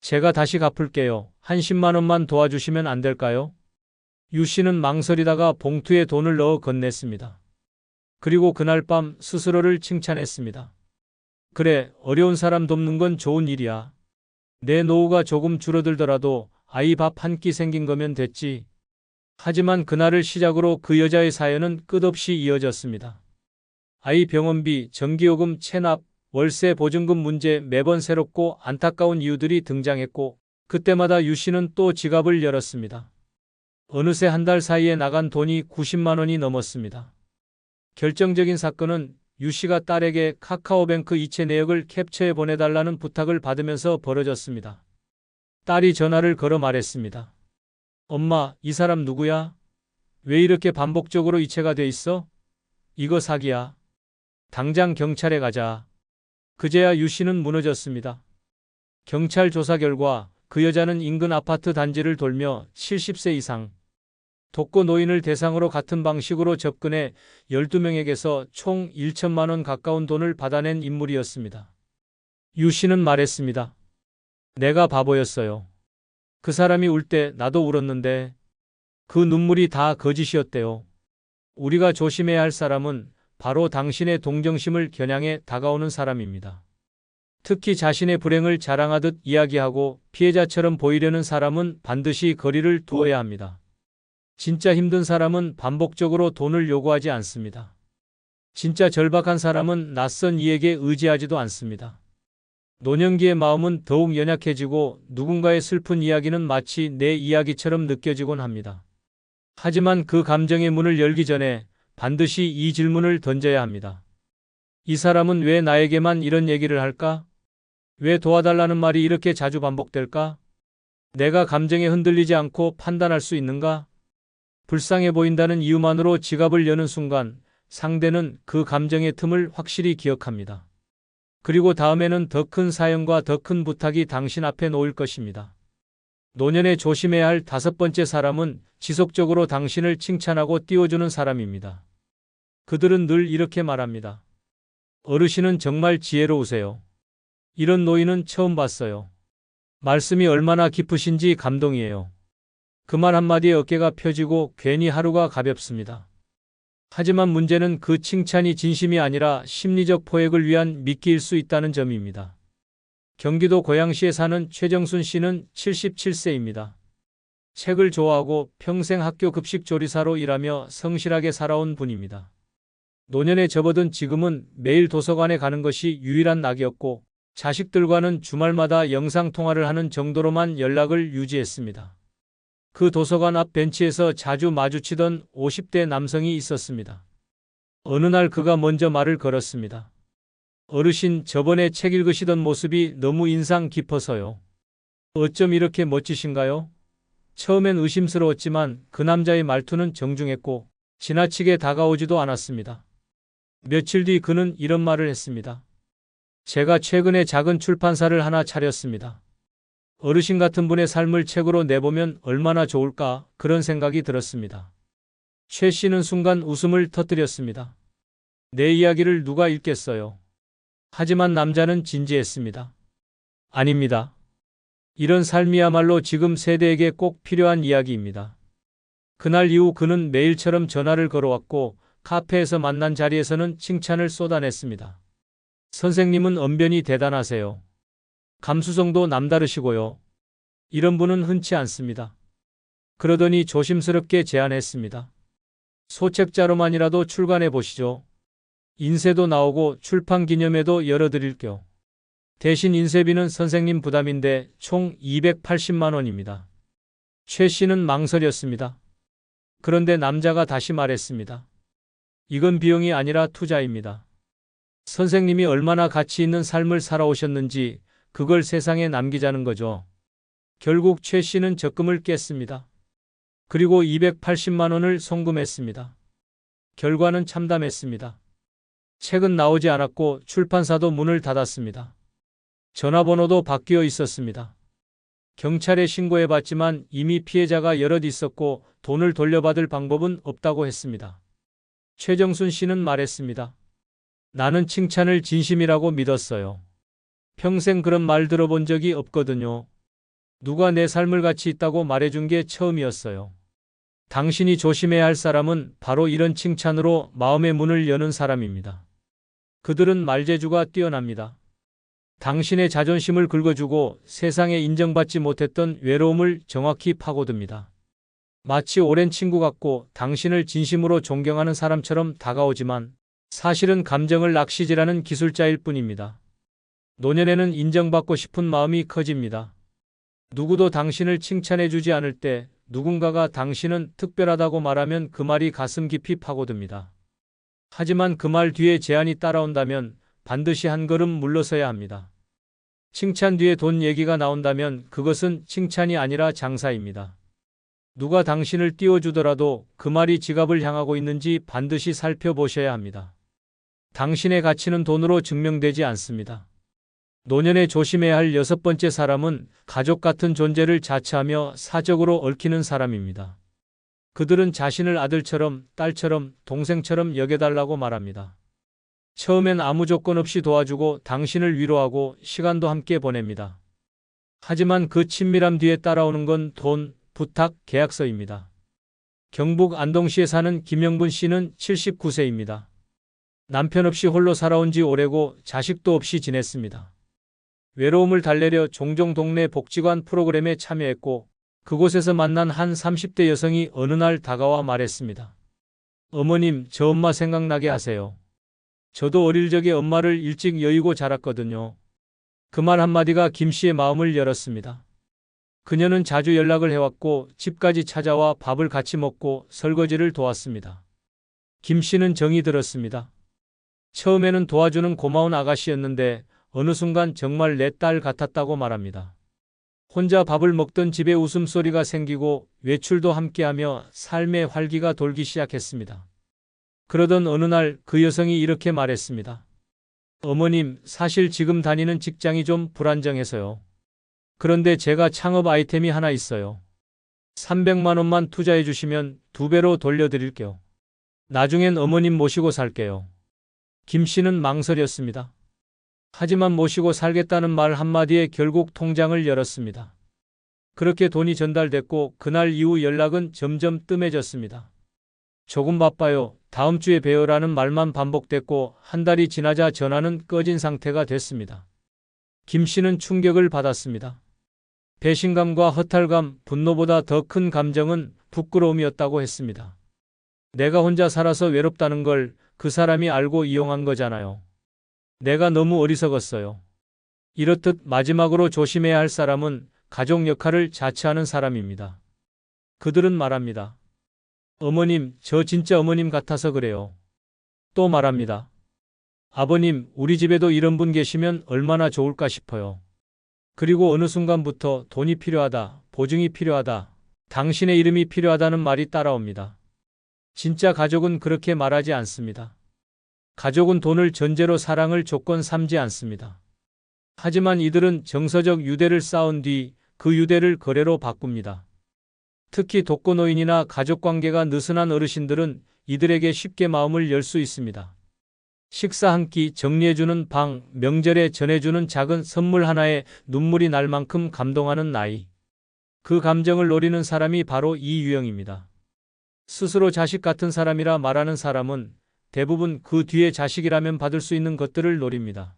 제가 다시 갚을게요. 한 10만 원만 도와주시면 안 될까요? 유 씨는 망설이다가 봉투에 돈을 넣어 건넸습니다. 그리고 그날 밤 스스로를 칭찬했습니다. 그래, 어려운 사람 돕는 건 좋은 일이야. 내 노후가 조금 줄어들더라도 아이 밥 한 끼 생긴 거면 됐지. 하지만 그날을 시작으로 그 여자의 사연은 끝없이 이어졌습니다. 아이 병원비, 전기요금 체납, 월세 보증금 문제 매번 새롭고 안타까운 이유들이 등장했고 그때마다 유 씨는 또 지갑을 열었습니다. 어느새 한 달 사이에 나간 돈이 90만 원이 넘었습니다. 결정적인 사건은 유 씨가 딸에게 카카오뱅크 이체 내역을 캡처해 보내달라는 부탁을 받으면서 벌어졌습니다. 딸이 전화를 걸어 말했습니다. 엄마, 이 사람 누구야? 왜 이렇게 반복적으로 이체가 돼 있어? 이거 사기야. 당장 경찰에 가자. 그제야 유 씨는 무너졌습니다. 경찰 조사 결과 그 여자는 인근 아파트 단지를 돌며 70세 이상 독거 노인을 대상으로 같은 방식으로 접근해 12명에게서 총 1천만 원 가까운 돈을 받아낸 인물이었습니다. 유 씨는 말했습니다. 내가 바보였어요. 그 사람이 울 때 나도 울었는데 그 눈물이 다 거짓이었대요. 우리가 조심해야 할 사람은 바로 당신의 동정심을 겨냥해 다가오는 사람입니다. 특히 자신의 불행을 자랑하듯 이야기하고 피해자처럼 보이려는 사람은 반드시 거리를 두어야 합니다. 진짜 힘든 사람은 반복적으로 돈을 요구하지 않습니다. 진짜 절박한 사람은 낯선 이에게 의지하지도 않습니다. 노년기의 마음은 더욱 연약해지고 누군가의 슬픈 이야기는 마치 내 이야기처럼 느껴지곤 합니다. 하지만 그 감정의 문을 열기 전에 반드시 이 질문을 던져야 합니다. 이 사람은 왜 나에게만 이런 얘기를 할까? 왜 도와달라는 말이 이렇게 자주 반복될까? 내가 감정에 흔들리지 않고 판단할 수 있는가? 불쌍해 보인다는 이유만으로 지갑을 여는 순간 상대는 그 감정의 틈을 확실히 기억합니다. 그리고 다음에는 더 큰 사연과 더 큰 부탁이 당신 앞에 놓일 것입니다. 노년에 조심해야 할 5번째 사람은 지속적으로 당신을 칭찬하고 띄워주는 사람입니다. 그들은 늘 이렇게 말합니다. 어르신은 정말 지혜로우세요. 이런 노인은 처음 봤어요. 말씀이 얼마나 깊으신지 감동이에요. 그 말 한마디에 어깨가 펴지고 괜히 하루가 가볍습니다. 하지만 문제는 그 칭찬이 진심이 아니라 심리적 포획을 위한 미끼일 수 있다는 점입니다. 경기도 고양시에 사는 최정순 씨는 77세입니다. 책을 좋아하고 평생 학교 급식 조리사로 일하며 성실하게 살아온 분입니다. 노년에 접어든 지금은 매일 도서관에 가는 것이 유일한 낙이었고 자식들과는 주말마다 영상통화를 하는 정도로만 연락을 유지했습니다. 그 도서관 앞 벤치에서 자주 마주치던 50대 남성이 있었습니다. 어느 날 그가 먼저 말을 걸었습니다. 어르신, 저번에 책 읽으시던 모습이 너무 인상 깊어서요. 어쩜 이렇게 멋지신가요? 처음엔 의심스러웠지만 그 남자의 말투는 정중했고 지나치게 다가오지도 않았습니다. 며칠 뒤 그는 이런 말을 했습니다. 제가 최근에 작은 출판사를 하나 차렸습니다. 어르신 같은 분의 삶을 책으로 내보면 얼마나 좋을까 그런 생각이 들었습니다. 최 씨는 순간 웃음을 터뜨렸습니다. 내 이야기를 누가 읽겠어요? 하지만 남자는 진지했습니다. 아닙니다. 이런 삶이야말로 지금 세대에게 꼭 필요한 이야기입니다. 그날 이후 그는 매일처럼 전화를 걸어왔고 카페에서 만난 자리에서는 칭찬을 쏟아냈습니다. 선생님은 언변이 대단하세요. 감수성도 남다르시고요. 이런 분은 흔치 않습니다. 그러더니 조심스럽게 제안했습니다. 소책자로만이라도 출간해 보시죠. 인쇄도 나오고 출판 기념회도 열어드릴게요. 대신 인쇄비는 선생님 부담인데 총 280만 원입니다. 최 씨는 망설였습니다. 그런데 남자가 다시 말했습니다. 이건 비용이 아니라 투자입니다. 선생님이 얼마나 가치 있는 삶을 살아오셨는지 그걸 세상에 남기자는 거죠. 결국 최 씨는 적금을 깼습니다. 그리고 280만 원을 송금했습니다. 결과는 참담했습니다. 책은 나오지 않았고 출판사도 문을 닫았습니다. 전화번호도 바뀌어 있었습니다. 경찰에 신고해봤지만 이미 피해자가 여럿 있었고 돈을 돌려받을 방법은 없다고 했습니다. 최정순 씨는 말했습니다. 나는 칭찬을 진심이라고 믿었어요. 평생 그런 말 들어본 적이 없거든요. 누가 내 삶을 가치 있다고 말해준 게 처음이었어요. 당신이 조심해야 할 사람은 바로 이런 칭찬으로 마음의 문을 여는 사람입니다. 그들은 말재주가 뛰어납니다. 당신의 자존심을 긁어주고 세상에 인정받지 못했던 외로움을 정확히 파고듭니다. 마치 오랜 친구 같고 당신을 진심으로 존경하는 사람처럼 다가오지만 사실은 감정을 낚시질하는 기술자일 뿐입니다. 노년에는 인정받고 싶은 마음이 커집니다. 누구도 당신을 칭찬해주지 않을 때 누군가가 당신은 특별하다고 말하면 그 말이 가슴 깊이 파고듭니다. 하지만 그 말 뒤에 제한이 따라온다면 반드시 한 걸음 물러서야 합니다. 칭찬 뒤에 돈 얘기가 나온다면 그것은 칭찬이 아니라 장사입니다. 누가 당신을 띄워주더라도 그 말이 지갑을 향하고 있는지 반드시 살펴보셔야 합니다. 당신의 가치는 돈으로 증명되지 않습니다. 노년에 조심해야 할 여섯 번째 사람은 가족 같은 존재를 자처하며 사적으로 얽히는 사람입니다. 그들은 자신을 아들처럼, 딸처럼, 동생처럼 여겨달라고 말합니다. 처음엔 아무 조건 없이 도와주고 당신을 위로하고 시간도 함께 보냅니다. 하지만 그 친밀함 뒤에 따라오는 건 돈, 부탁, 계약서입니다. 경북 안동시에 사는 김영분 씨는 79세입니다. 남편 없이 홀로 살아온 지 오래고 자식도 없이 지냈습니다. 외로움을 달래려 종종 동네 복지관 프로그램에 참여했고 그곳에서 만난 한 30대 여성이 어느 날 다가와 말했습니다. 어머님, 저 엄마 생각나게 하세요. 저도 어릴 적에 엄마를 일찍 여의고 자랐거든요. 그 말 한마디가 김 씨의 마음을 열었습니다. 그녀는 자주 연락을 해왔고 집까지 찾아와 밥을 같이 먹고 설거지를 도왔습니다. 김 씨는 정이 들었습니다. 처음에는 도와주는 고마운 아가씨였는데 어느 순간 정말 내 딸 같았다고 말합니다. 혼자 밥을 먹던 집에 웃음소리가 생기고 외출도 함께하며 삶의 활기가 돌기 시작했습니다. 그러던 어느 날 그 여성이 이렇게 말했습니다. 어머님, 사실 지금 다니는 직장이 좀 불안정해서요. 그런데 제가 창업 아이템이 하나 있어요. 300만 원만 투자해 주시면 2배로 돌려드릴게요. 나중엔 어머님 모시고 살게요. 김 씨는 망설였습니다. 하지만 모시고 살겠다는 말 한마디에 결국 통장을 열었습니다. 그렇게 돈이 전달됐고 그날 이후 연락은 점점 뜸해졌습니다. 조금 바빠요. 다음 주에 봬요라는 말만 반복됐고 한 달이 지나자 전화는 꺼진 상태가 됐습니다. 김 씨는 충격을 받았습니다. 배신감과 허탈감, 분노보다 더 큰 감정은 부끄러움이었다고 했습니다. 내가 혼자 살아서 외롭다는 걸 그 사람이 알고 이용한 거잖아요. 내가 너무 어리석었어요. 이렇듯 마지막으로 조심해야 할 사람은 가족 역할을 자처하는 사람입니다. 그들은 말합니다. 어머님, 저 진짜 어머님 같아서 그래요. 또 말합니다. 아버님, 우리 집에도 이런 분 계시면 얼마나 좋을까 싶어요. 그리고 어느 순간부터 돈이 필요하다, 보증이 필요하다, 당신의 이름이 필요하다는 말이 따라옵니다. 진짜 가족은 그렇게 말하지 않습니다. 가족은 돈을 전제로 사랑을 조건 삼지 않습니다. 하지만 이들은 정서적 유대를 쌓은 뒤 그 유대를 거래로 바꿉니다. 특히 독거노인이나 가족관계가 느슨한 어르신들은 이들에게 쉽게 마음을 열 수 있습니다. 식사 한 끼, 정리해주는 방, 명절에 전해주는 작은 선물 하나에 눈물이 날 만큼 감동하는 나이. 그 감정을 노리는 사람이 바로 이 유형입니다. 스스로 자식 같은 사람이라 말하는 사람은 대부분 그 뒤에 자식이라면 받을 수 있는 것들을 노립니다.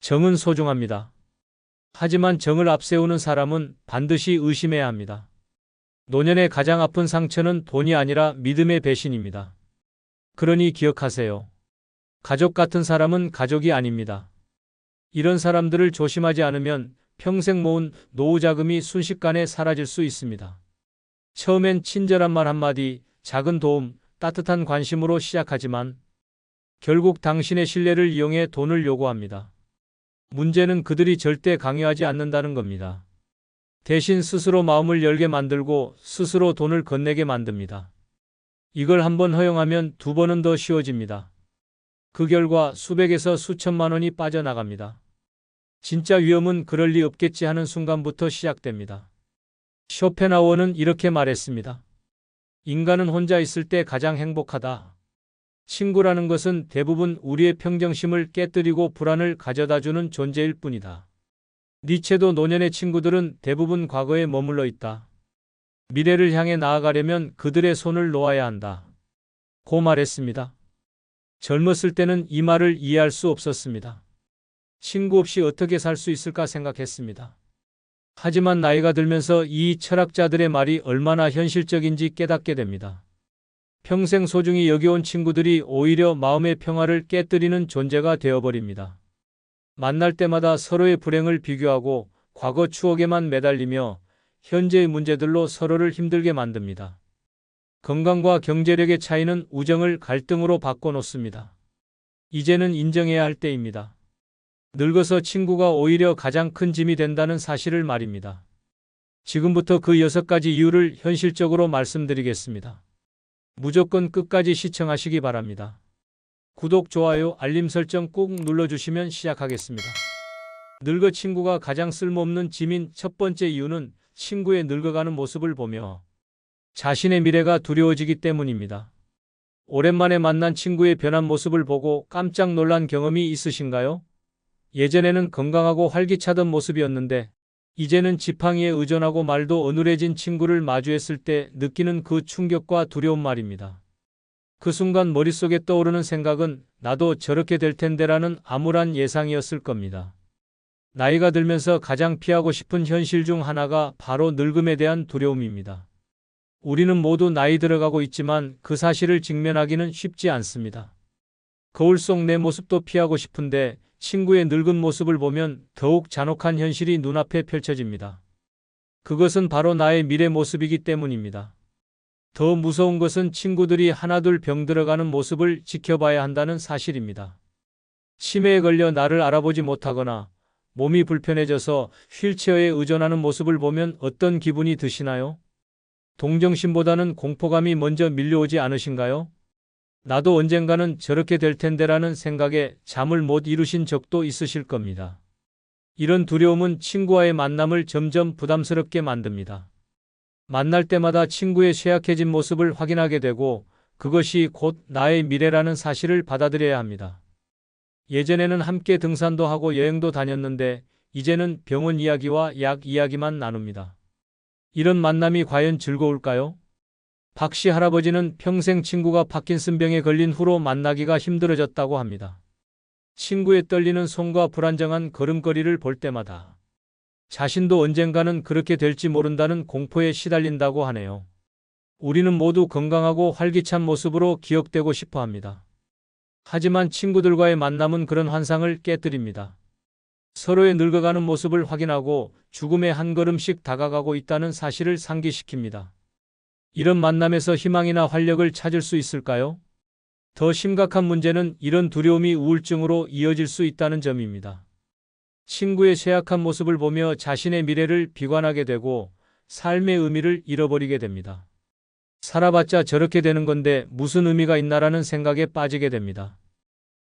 정은 소중합니다. 하지만 정을 앞세우는 사람은 반드시 의심해야 합니다. 노년의 가장 아픈 상처는 돈이 아니라 믿음의 배신입니다. 그러니 기억하세요. 가족 같은 사람은 가족이 아닙니다. 이런 사람들을 조심하지 않으면 평생 모은 노후 자금이 순식간에 사라질 수 있습니다. 처음엔 친절한 말 한마디, 작은 도움, 따뜻한 관심으로 시작하지만 결국 당신의 신뢰를 이용해 돈을 요구합니다. 문제는 그들이 절대 강요하지 않는다는 겁니다. 대신 스스로 마음을 열게 만들고 스스로 돈을 건네게 만듭니다. 이걸 한번 허용하면 2번은 더 쉬워집니다. 그 결과 수백에서 수천만 원이 빠져나갑니다. 진짜 위험은 그럴 리 없겠지 하는 순간부터 시작됩니다. 쇼펜하우어는 이렇게 말했습니다. 인간은 혼자 있을 때 가장 행복하다. 친구라는 것은 대부분 우리의 평정심을 깨뜨리고 불안을 가져다주는 존재일 뿐이다. 니체도 노년의 친구들은 대부분 과거에 머물러 있다. 미래를 향해 나아가려면 그들의 손을 놓아야 한다. 고 말했습니다. 젊었을 때는 이 말을 이해할 수 없었습니다. 친구 없이 어떻게 살 수 있을까 생각했습니다. 하지만 나이가 들면서 이 철학자들의 말이 얼마나 현실적인지 깨닫게 됩니다. 평생 소중히 여겨온 친구들이 오히려 마음의 평화를 깨뜨리는 존재가 되어버립니다. 만날 때마다 서로의 불행을 비교하고 과거 추억에만 매달리며 현재의 문제들로 서로를 힘들게 만듭니다. 건강과 경제력의 차이는 우정을 갈등으로 바꿔놓습니다. 이제는 인정해야 할 때입니다. 늙어서 친구가 오히려 가장 큰 짐이 된다는 사실을 말입니다. 지금부터 그 6가지 이유를 현실적으로 말씀드리겠습니다. 무조건 끝까지 시청하시기 바랍니다. 구독, 좋아요, 알림 설정 꾹 눌러주시면 시작하겠습니다. 늙어 친구가 가장 쓸모없는 짐인 첫 번째 이유는 친구의 늙어가는 모습을 보며 자신의 미래가 두려워지기 때문입니다. 오랜만에 만난 친구의 변한 모습을 보고 깜짝 놀란 경험이 있으신가요? 예전에는 건강하고 활기차던 모습이었는데 이제는 지팡이에 의존하고 말도 어눌해진 친구를 마주했을 때 느끼는 그 충격과 두려움 말입니다. 그 순간 머릿속에 떠오르는 생각은 나도 저렇게 될 텐데라는 암울한 예상이었을 겁니다. 나이가 들면서 가장 피하고 싶은 현실 중 하나가 바로 늙음에 대한 두려움입니다. 우리는 모두 나이 들어가고 있지만 그 사실을 직면하기는 쉽지 않습니다. 거울 속 내 모습도 피하고 싶은데 친구의 늙은 모습을 보면 더욱 잔혹한 현실이 눈앞에 펼쳐집니다. 그것은 바로 나의 미래 모습이기 때문입니다. 더 무서운 것은 친구들이 하나둘 병들어가는 모습을 지켜봐야 한다는 사실입니다. 치매에 걸려 나를 알아보지 못하거나 몸이 불편해져서 휠체어에 의존하는 모습을 보면 어떤 기분이 드시나요? 동정심보다는 공포감이 먼저 밀려오지 않으신가요? 나도 언젠가는 저렇게 될 텐데라는 생각에 잠을 못 이루신 적도 있으실 겁니다. 이런 두려움은 친구와의 만남을 점점 부담스럽게 만듭니다. 만날 때마다 친구의 쇠약해진 모습을 확인하게 되고 그것이 곧 나의 미래라는 사실을 받아들여야 합니다. 예전에는 함께 등산도 하고 여행도 다녔는데 이제는 병원 이야기와 약 이야기만 나눕니다. 이런 만남이 과연 즐거울까요? 박씨 할아버지는 평생 친구가 파킨슨병에 걸린 후로 만나기가 힘들어졌다고 합니다. 친구의 떨리는 손과 불안정한 걸음걸이를 볼 때마다 자신도 언젠가는 그렇게 될지 모른다는 공포에 시달린다고 하네요. 우리는 모두 건강하고 활기찬 모습으로 기억되고 싶어 합니다. 하지만 친구들과의 만남은 그런 환상을 깨뜨립니다. 서로의 늙어가는 모습을 확인하고 죽음에 한 걸음씩 다가가고 있다는 사실을 상기시킵니다. 이런 만남에서 희망이나 활력을 찾을 수 있을까요? 더 심각한 문제는 이런 두려움이 우울증으로 이어질 수 있다는 점입니다. 친구의 쇠약한 모습을 보며 자신의 미래를 비관하게 되고 삶의 의미를 잃어버리게 됩니다. 살아봤자 저렇게 되는 건데 무슨 의미가 있나라는 생각에 빠지게 됩니다.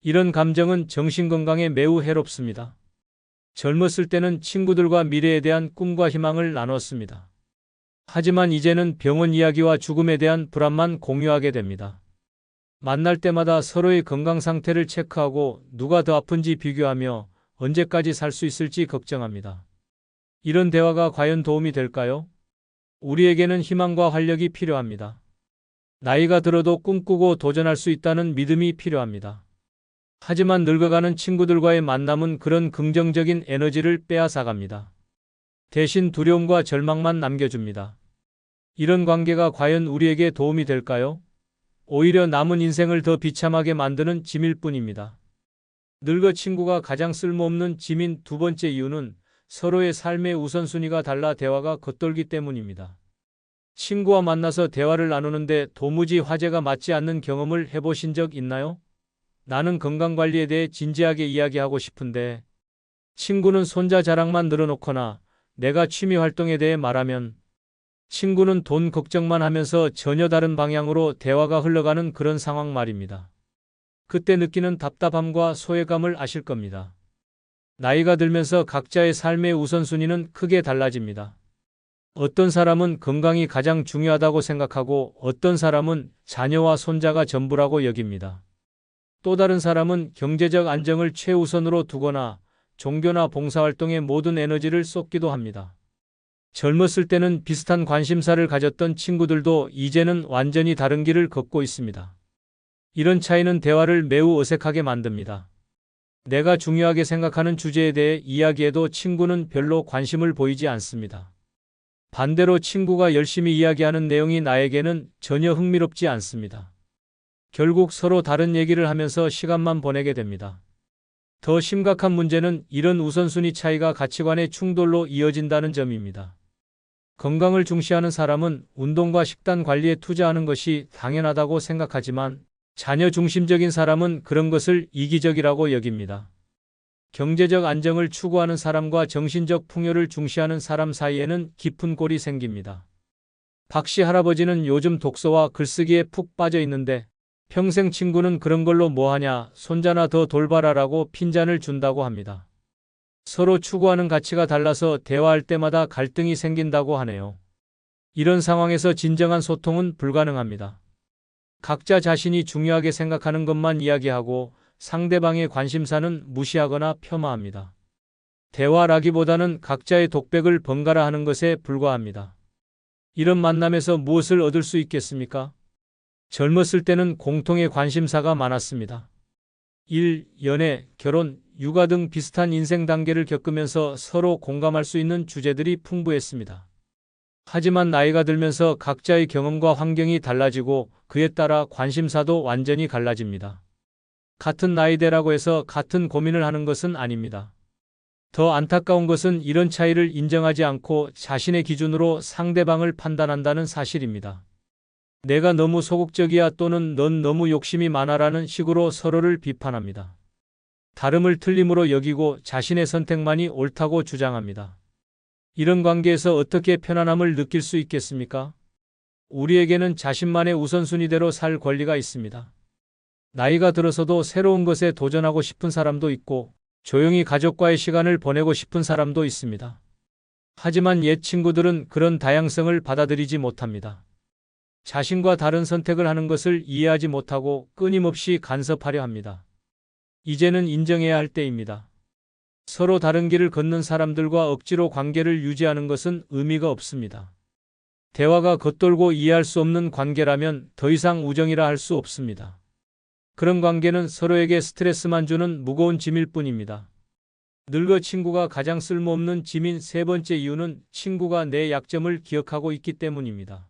이런 감정은 정신건강에 매우 해롭습니다. 젊었을 때는 친구들과 미래에 대한 꿈과 희망을 나눴습니다. 하지만 이제는 병원 이야기와 죽음에 대한 불안만 공유하게 됩니다. 만날 때마다 서로의 건강 상태를 체크하고 누가 더 아픈지 비교하며 언제까지 살 수 있을지 걱정합니다. 이런 대화가 과연 도움이 될까요? 우리에게는 희망과 활력이 필요합니다. 나이가 들어도 꿈꾸고 도전할 수 있다는 믿음이 필요합니다. 하지만 늙어가는 친구들과의 만남은 그런 긍정적인 에너지를 빼앗아갑니다. 대신 두려움과 절망만 남겨줍니다. 이런 관계가 과연 우리에게 도움이 될까요? 오히려 남은 인생을 더 비참하게 만드는 짐일 뿐입니다. 늙어 친구가 가장 쓸모없는 짐인 두 번째 이유는 서로의 삶의 우선순위가 달라 대화가 겉돌기 때문입니다. 친구와 만나서 대화를 나누는데 도무지 화제가 맞지 않는 경험을 해보신 적 있나요? 나는 건강관리에 대해 진지하게 이야기하고 싶은데 친구는 손자 자랑만 늘어놓거나 내가 취미 활동에 대해 말하면 친구는 돈 걱정만 하면서 전혀 다른 방향으로 대화가 흘러가는 그런 상황 말입니다. 그때 느끼는 답답함과 소외감을 아실 겁니다. 나이가 들면서 각자의 삶의 우선순위는 크게 달라집니다. 어떤 사람은 건강이 가장 중요하다고 생각하고 어떤 사람은 자녀와 손자가 전부라고 여깁니다. 또 다른 사람은 경제적 안정을 최우선으로 두거나 종교나 봉사활동에 모든 에너지를 쏟기도 합니다. 젊었을 때는 비슷한 관심사를 가졌던 친구들도 이제는 완전히 다른 길을 걷고 있습니다. 이런 차이는 대화를 매우 어색하게 만듭니다. 내가 중요하게 생각하는 주제에 대해 이야기해도 친구는 별로 관심을 보이지 않습니다. 반대로 친구가 열심히 이야기하는 내용이 나에게는 전혀 흥미롭지 않습니다. 결국 서로 다른 얘기를 하면서 시간만 보내게 됩니다. 더 심각한 문제는 이런 우선순위 차이가 가치관의 충돌로 이어진다는 점입니다. 건강을 중시하는 사람은 운동과 식단 관리에 투자하는 것이 당연하다고 생각하지만 자녀 중심적인 사람은 그런 것을 이기적이라고 여깁니다. 경제적 안정을 추구하는 사람과 정신적 풍요를 중시하는 사람 사이에는 깊은 골이 생깁니다. 박씨 할아버지는 요즘 독서와 글쓰기에 푹 빠져 있는데 평생 친구는 그런 걸로 뭐하냐, 손자나 더 돌봐라라고 핀잔을 준다고 합니다. 서로 추구하는 가치가 달라서 대화할 때마다 갈등이 생긴다고 하네요. 이런 상황에서 진정한 소통은 불가능합니다. 각자 자신이 중요하게 생각하는 것만 이야기하고 상대방의 관심사는 무시하거나 폄하합니다. 대화라기보다는 각자의 독백을 번갈아 하는 것에 불과합니다. 이런 만남에서 무엇을 얻을 수 있겠습니까? 젊었을 때는 공통의 관심사가 많았습니다. 일, 연애, 결혼, 육아 등 비슷한 인생 단계를 겪으면서 서로 공감할 수 있는 주제들이 풍부했습니다. 하지만 나이가 들면서 각자의 경험과 환경이 달라지고 그에 따라 관심사도 완전히 갈라집니다. 같은 나이대라고 해서 같은 고민을 하는 것은 아닙니다. 더 안타까운 것은 이런 차이를 인정하지 않고 자신의 기준으로 상대방을 판단한다는 사실입니다. 내가 너무 소극적이야 또는 넌 너무 욕심이 많아라는 식으로 서로를 비판합니다. 다름을 틀림으로 여기고 자신의 선택만이 옳다고 주장합니다. 이런 관계에서 어떻게 편안함을 느낄 수 있겠습니까? 우리에게는 자신만의 우선순위대로 살 권리가 있습니다. 나이가 들어서도 새로운 것에 도전하고 싶은 사람도 있고 조용히 가족과의 시간을 보내고 싶은 사람도 있습니다. 하지만 옛 친구들은 그런 다양성을 받아들이지 못합니다. 자신과 다른 선택을 하는 것을 이해하지 못하고 끊임없이 간섭하려 합니다. 이제는 인정해야 할 때입니다. 서로 다른 길을 걷는 사람들과 억지로 관계를 유지하는 것은 의미가 없습니다. 대화가 겉돌고 이해할 수 없는 관계라면 더 이상 우정이라 할 수 없습니다. 그런 관계는 서로에게 스트레스만 주는 무거운 짐일 뿐입니다. 늙어 친구가 가장 쓸모없는 짐인 세 번째 이유는 친구가 내 약점을 기억하고 있기 때문입니다.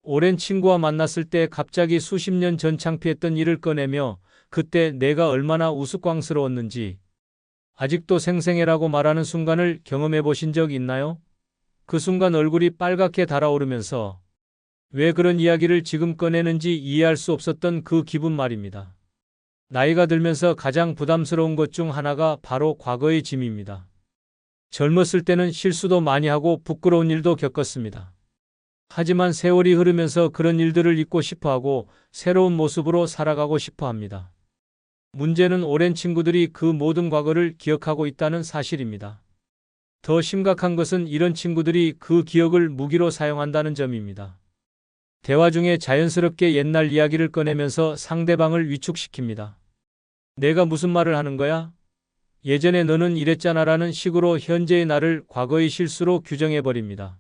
오랜 친구와 만났을 때 갑자기 수십 년 전 창피했던 일을 꺼내며 그때 내가 얼마나 우스꽝스러웠는지 아직도 생생해라고 말하는 순간을 경험해 보신 적 있나요? 그 순간 얼굴이 빨갛게 달아오르면서 왜 그런 이야기를 지금 꺼내는지 이해할 수 없었던 그 기분 말입니다. 나이가 들면서 가장 부담스러운 것 중 하나가 바로 과거의 짐입니다. 젊었을 때는 실수도 많이 하고 부끄러운 일도 겪었습니다. 하지만 세월이 흐르면서 그런 일들을 잊고 싶어하고 새로운 모습으로 살아가고 싶어 합니다. 문제는 오랜 친구들이 그 모든 과거를 기억하고 있다는 사실입니다. 더 심각한 것은 이런 친구들이 그 기억을 무기로 사용한다는 점입니다. 대화 중에 자연스럽게 옛날 이야기를 꺼내면서 상대방을 위축시킵니다. 내가 무슨 말을 하는 거야? 예전에 너는 이랬잖아라는 식으로 현재의 나를 과거의 실수로 규정해버립니다.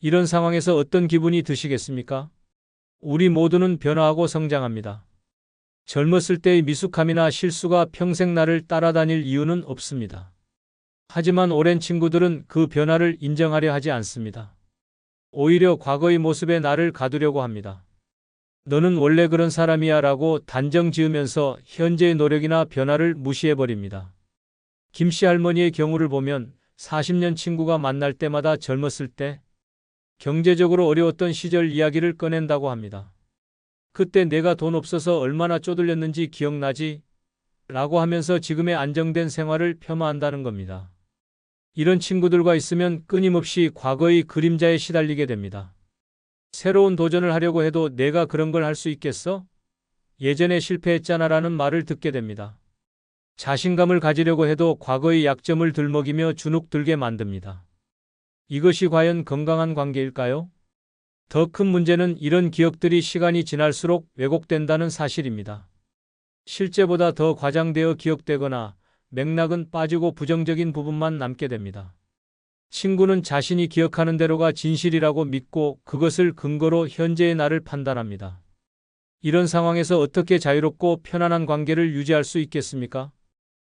이런 상황에서 어떤 기분이 드시겠습니까? 우리 모두는 변화하고 성장합니다. 젊었을 때의 미숙함이나 실수가 평생 나를 따라다닐 이유는 없습니다. 하지만 오랜 친구들은 그 변화를 인정하려 하지 않습니다. 오히려 과거의 모습에 나를 가두려고 합니다. 너는 원래 그런 사람이야 라고 단정 지으면서 현재의 노력이나 변화를 무시해버립니다. 김씨 할머니의 경우를 보면 40년 친구가 만날 때마다 젊었을 때 경제적으로 어려웠던 시절 이야기를 꺼낸다고 합니다. 그때 내가 돈 없어서 얼마나 쪼들렸는지 기억나지? 라고 하면서 지금의 안정된 생활을 폄하한다는 겁니다. 이런 친구들과 있으면 끊임없이 과거의 그림자에 시달리게 됩니다. 새로운 도전을 하려고 해도 내가 그런 걸 할 수 있겠어? 예전에 실패했잖아 라는 말을 듣게 됩니다. 자신감을 가지려고 해도 과거의 약점을 들먹이며 주눅들게 만듭니다. 이것이 과연 건강한 관계일까요? 더 큰 문제는 이런 기억들이 시간이 지날수록 왜곡된다는 사실입니다. 실제보다 더 과장되어 기억되거나 맥락은 빠지고 부정적인 부분만 남게 됩니다. 친구는 자신이 기억하는 대로가 진실이라고 믿고 그것을 근거로 현재의 나를 판단합니다. 이런 상황에서 어떻게 자유롭고 편안한 관계를 유지할 수 있겠습니까?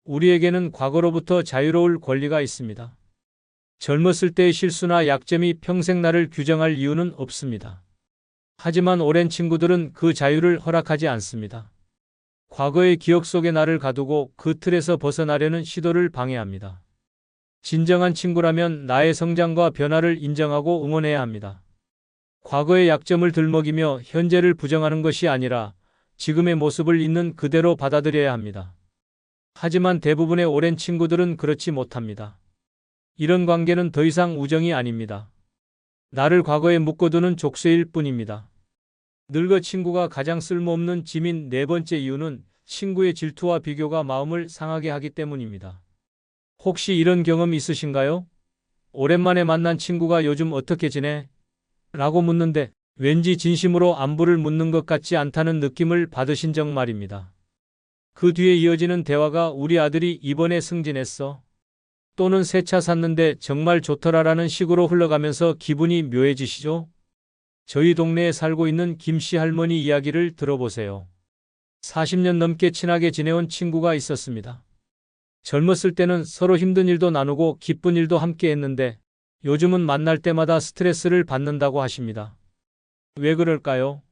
우리에게는 과거로부터 자유로울 권리가 있습니다. 젊었을 때의 실수나 약점이 평생 나를 규정할 이유는 없습니다. 하지만 오랜 친구들은 그 자유를 허락하지 않습니다. 과거의 기억 속에 나를 가두고 그 틀에서 벗어나려는 시도를 방해합니다. 진정한 친구라면 나의 성장과 변화를 인정하고 응원해야 합니다. 과거의 약점을 들먹이며 현재를 부정하는 것이 아니라 지금의 모습을 있는 그대로 받아들여야 합니다. 하지만 대부분의 오랜 친구들은 그렇지 못합니다. 이런 관계는 더 이상 우정이 아닙니다. 나를 과거에 묶어두는 족쇄일 뿐입니다. 늙어 친구가 가장 쓸모없는 짐인 네 번째 이유는 친구의 질투와 비교가 마음을 상하게 하기 때문입니다. 혹시 이런 경험 있으신가요? 오랜만에 만난 친구가 요즘 어떻게 지내? 라고 묻는데 왠지 진심으로 안부를 묻는 것 같지 않다는 느낌을 받으신 적 말입니다. 그 뒤에 이어지는 대화가 우리 아들이 이번에 승진했어. 또는 새 차 샀는데 정말 좋더라라는 식으로 흘러가면서 기분이 묘해지시죠? 저희 동네에 살고 있는 김씨 할머니 이야기를 들어보세요. 40년 넘게 친하게 지내온 친구가 있었습니다. 젊었을 때는 서로 힘든 일도 나누고 기쁜 일도 함께 했는데 요즘은 만날 때마다 스트레스를 받는다고 하십니다. 왜 그럴까요?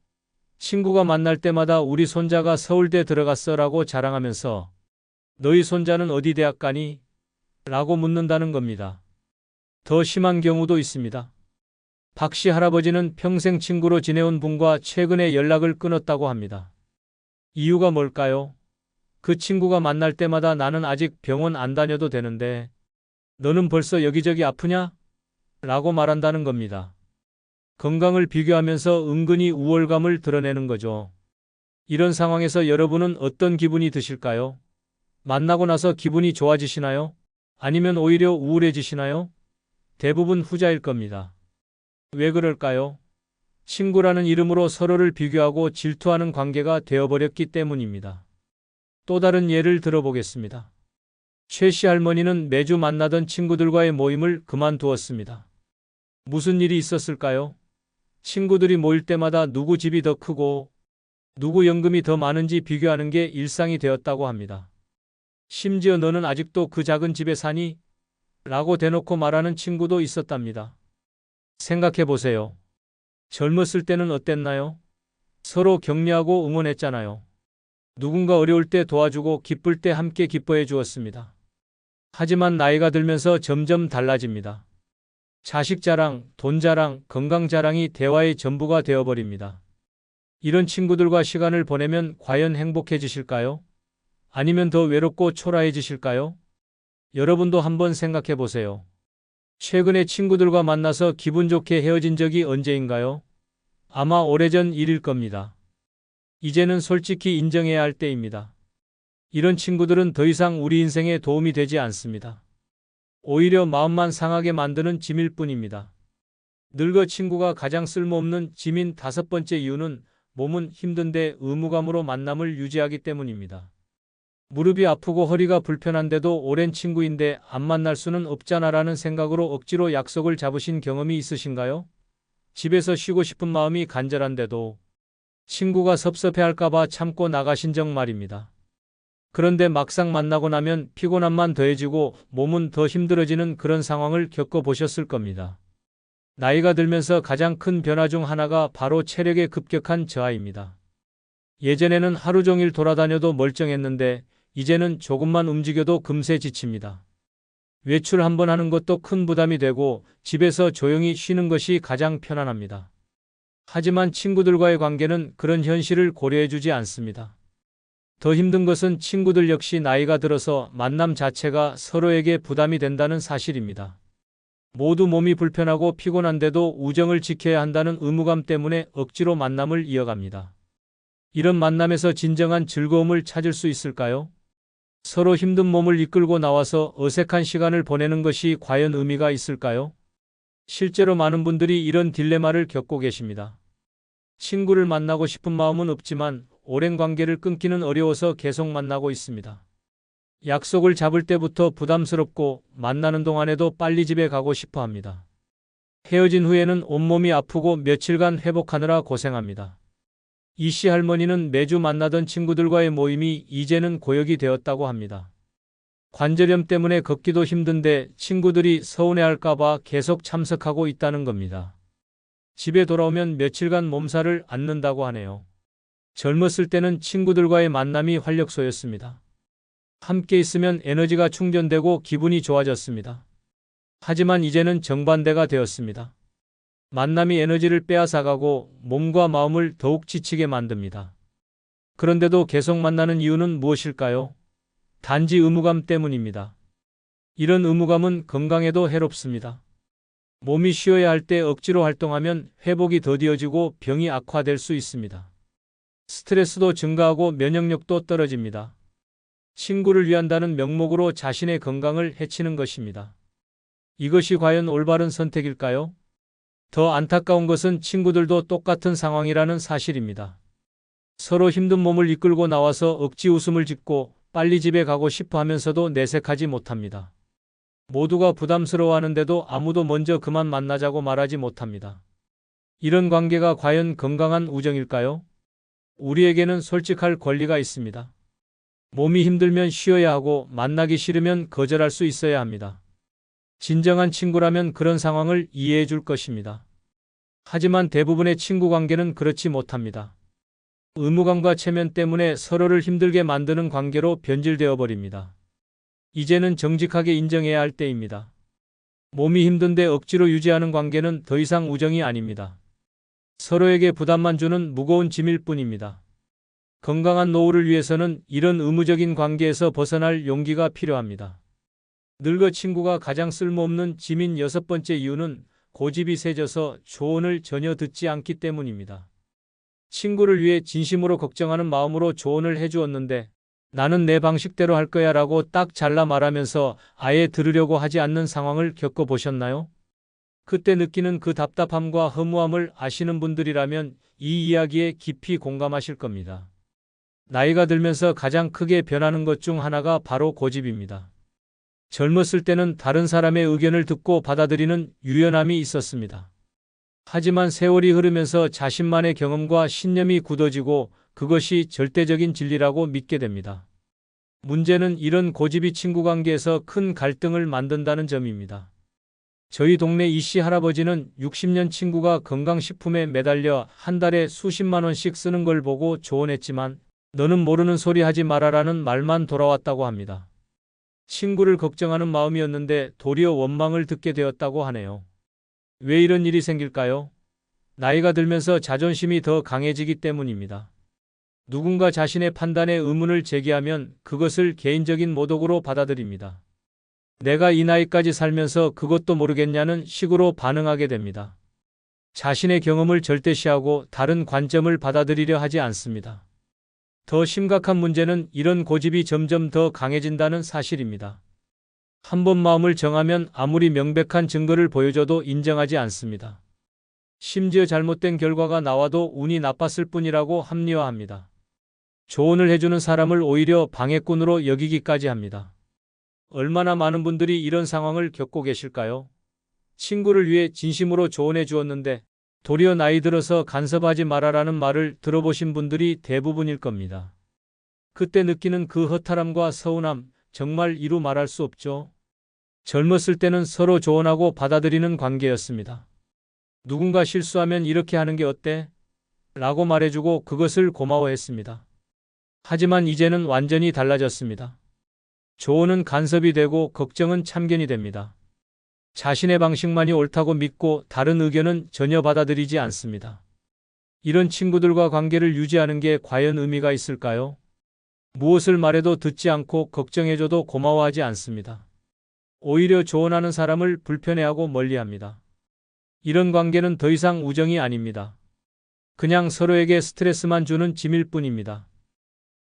친구가 만날 때마다 우리 손자가 서울대 들어갔어 라고 자랑하면서 너희 손자는 어디 대학 가니? 라고 묻는다는 겁니다. 더 심한 경우도 있습니다. 박 씨 할아버지는 평생 친구로 지내온 분과 최근에 연락을 끊었다고 합니다. 이유가 뭘까요? 그 친구가 만날 때마다 나는 아직 병원 안 다녀도 되는데 너는 벌써 여기저기 아프냐? 라고 말한다는 겁니다. 건강을 비교하면서 은근히 우월감을 드러내는 거죠. 이런 상황에서 여러분은 어떤 기분이 드실까요? 만나고 나서 기분이 좋아지시나요? 아니면 오히려 우울해지시나요? 대부분 후자일 겁니다. 왜 그럴까요? 친구라는 이름으로 서로를 비교하고 질투하는 관계가 되어버렸기 때문입니다. 또 다른 예를 들어보겠습니다. 최 씨 할머니는 매주 만나던 친구들과의 모임을 그만두었습니다. 무슨 일이 있었을까요? 친구들이 모일 때마다 누구 집이 더 크고 누구 연금이 더 많은지 비교하는 게 일상이 되었다고 합니다. 심지어 너는 아직도 그 작은 집에 사니? 라고 대놓고 말하는 친구도 있었답니다. 생각해 보세요. 젊었을 때는 어땠나요? 서로 격려하고 응원했잖아요. 누군가 어려울 때 도와주고 기쁠 때 함께 기뻐해 주었습니다. 하지만 나이가 들면서 점점 달라집니다. 자식 자랑, 돈 자랑, 건강 자랑이 대화의 전부가 되어버립니다. 이런 친구들과 시간을 보내면 과연 행복해지실까요? 아니면 더 외롭고 초라해지실까요? 여러분도 한번 생각해 보세요. 최근에 친구들과 만나서 기분 좋게 헤어진 적이 언제인가요? 아마 오래전 일일 겁니다. 이제는 솔직히 인정해야 할 때입니다. 이런 친구들은 더 이상 우리 인생에 도움이 되지 않습니다. 오히려 마음만 상하게 만드는 짐일 뿐입니다. 늙어 친구가 가장 쓸모없는 짐인 다섯 번째 이유는 몸은 힘든데 의무감으로 만남을 유지하기 때문입니다. 무릎이 아프고 허리가 불편한데도 오랜 친구인데 안 만날 수는 없잖아라는 생각으로 억지로 약속을 잡으신 경험이 있으신가요? 집에서 쉬고 싶은 마음이 간절한데도 친구가 섭섭해할까봐 참고 나가신 적 말입니다. 그런데 막상 만나고 나면 피곤함만 더해지고 몸은 더 힘들어지는 그런 상황을 겪어보셨을 겁니다. 나이가 들면서 가장 큰 변화 중 하나가 바로 체력의 급격한 저하입니다. 예전에는 하루 종일 돌아다녀도 멀쩡했는데 이제는 조금만 움직여도 금세 지칩니다. 외출 한번 하는 것도 큰 부담이 되고 집에서 조용히 쉬는 것이 가장 편안합니다. 하지만 친구들과의 관계는 그런 현실을 고려해주지 않습니다. 더 힘든 것은 친구들 역시 나이가 들어서 만남 자체가 서로에게 부담이 된다는 사실입니다. 모두 몸이 불편하고 피곤한데도 우정을 지켜야 한다는 의무감 때문에 억지로 만남을 이어갑니다. 이런 만남에서 진정한 즐거움을 찾을 수 있을까요? 서로 힘든 몸을 이끌고 나와서 어색한 시간을 보내는 것이 과연 의미가 있을까요? 실제로 많은 분들이 이런 딜레마를 겪고 계십니다. 친구를 만나고 싶은 마음은 없지만 오랜 관계를 끊기는 어려워서 계속 만나고 있습니다. 약속을 잡을 때부터 부담스럽고 만나는 동안에도 빨리 집에 가고 싶어 합니다. 헤어진 후에는 온몸이 아프고 며칠간 회복하느라 고생합니다. 이 씨 할머니는 매주 만나던 친구들과의 모임이 이제는 고역이 되었다고 합니다. 관절염 때문에 걷기도 힘든데 친구들이 서운해할까봐 계속 참석하고 있다는 겁니다. 집에 돌아오면 며칠간 몸살을 앓는다고 하네요. 젊었을 때는 친구들과의 만남이 활력소였습니다. 함께 있으면 에너지가 충전되고 기분이 좋아졌습니다. 하지만 이제는 정반대가 되었습니다. 만남이 에너지를 빼앗아가고 몸과 마음을 더욱 지치게 만듭니다. 그런데도 계속 만나는 이유는 무엇일까요? 단지 의무감 때문입니다. 이런 의무감은 건강에도 해롭습니다. 몸이 쉬어야 할 때 억지로 활동하면 회복이 더디어지고 병이 악화될 수 있습니다. 스트레스도 증가하고 면역력도 떨어집니다. 친구를 위한다는 명목으로 자신의 건강을 해치는 것입니다. 이것이 과연 올바른 선택일까요? 더 안타까운 것은 친구들도 똑같은 상황이라는 사실입니다. 서로 힘든 몸을 이끌고 나와서 억지 웃음을 짓고 빨리 집에 가고 싶어 하면서도 내색하지 못합니다. 모두가 부담스러워하는데도 아무도 먼저 그만 만나자고 말하지 못합니다. 이런 관계가 과연 건강한 우정일까요? 우리에게는 솔직할 권리가 있습니다. 몸이 힘들면 쉬어야 하고 만나기 싫으면 거절할 수 있어야 합니다. 진정한 친구라면 그런 상황을 이해해 줄 것입니다. 하지만 대부분의 친구 관계는 그렇지 못합니다. 의무감과 체면 때문에 서로를 힘들게 만드는 관계로 변질되어 버립니다. 이제는 정직하게 인정해야 할 때입니다. 몸이 힘든데 억지로 유지하는 관계는 더 이상 우정이 아닙니다. 서로에게 부담만 주는 무거운 짐일 뿐입니다. 건강한 노후를 위해서는 이런 의무적인 관계에서 벗어날 용기가 필요합니다. 늙어 친구가 가장 쓸모없는 짐인 6번째 이유는 고집이 세져서 조언을 전혀 듣지 않기 때문입니다. 친구를 위해 진심으로 걱정하는 마음으로 조언을 해주었는데 나는 내 방식대로 할 거야 라고 딱 잘라 말하면서 아예 들으려고 하지 않는 상황을 겪어보셨나요? 그때 느끼는 그 답답함과 허무함을 아시는 분들이라면 이 이야기에 깊이 공감하실 겁니다. 나이가 들면서 가장 크게 변하는 것 중 하나가 바로 고집입니다. 젊었을 때는 다른 사람의 의견을 듣고 받아들이는 유연함이 있었습니다. 하지만 세월이 흐르면서 자신만의 경험과 신념이 굳어지고 그것이 절대적인 진리라고 믿게 됩니다. 문제는 이런 고집이 친구 관계에서 큰 갈등을 만든다는 점입니다. 저희 동네 이씨 할아버지는 60년 친구가 건강식품에 매달려 한 달에 수십만 원씩 쓰는 걸 보고 조언했지만 너는 모르는 소리 하지 말아라는 말만 돌아왔다고 합니다. 친구를 걱정하는 마음이었는데 도리어 원망을 듣게 되었다고 하네요. 왜 이런 일이 생길까요? 나이가 들면서 자존심이 더 강해지기 때문입니다. 누군가 자신의 판단에 의문을 제기하면 그것을 개인적인 모독으로 받아들입니다. 내가 이 나이까지 살면서 그것도 모르겠냐는 식으로 반응하게 됩니다. 자신의 경험을 절대시하고 다른 관점을 받아들이려 하지 않습니다. 더 심각한 문제는 이런 고집이 점점 더 강해진다는 사실입니다. 한번 마음을 정하면 아무리 명백한 증거를 보여줘도 인정하지 않습니다. 심지어 잘못된 결과가 나와도 운이 나빴을 뿐이라고 합리화합니다. 조언을 해주는 사람을 오히려 방해꾼으로 여기기까지 합니다. 얼마나 많은 분들이 이런 상황을 겪고 계실까요? 친구를 위해 진심으로 조언해 주었는데 도리어 나이 들어서 간섭하지 말아라는 말을 들어보신 분들이 대부분일 겁니다. 그때 느끼는 그 허탈함과 서운함, 정말 이루 말할 수 없죠. 젊었을 때는 서로 조언하고 받아들이는 관계였습니다. 누군가 실수하면 이렇게 하는 게 어때? 라고 말해주고 그것을 고마워했습니다. 하지만 이제는 완전히 달라졌습니다. 조언은 간섭이 되고 걱정은 참견이 됩니다. 자신의 방식만이 옳다고 믿고 다른 의견은 전혀 받아들이지 않습니다. 이런 친구들과 관계를 유지하는 게 과연 의미가 있을까요? 무엇을 말해도 듣지 않고 걱정해줘도 고마워하지 않습니다. 오히려 조언하는 사람을 불편해하고 멀리합니다. 이런 관계는 더 이상 우정이 아닙니다. 그냥 서로에게 스트레스만 주는 짐일 뿐입니다.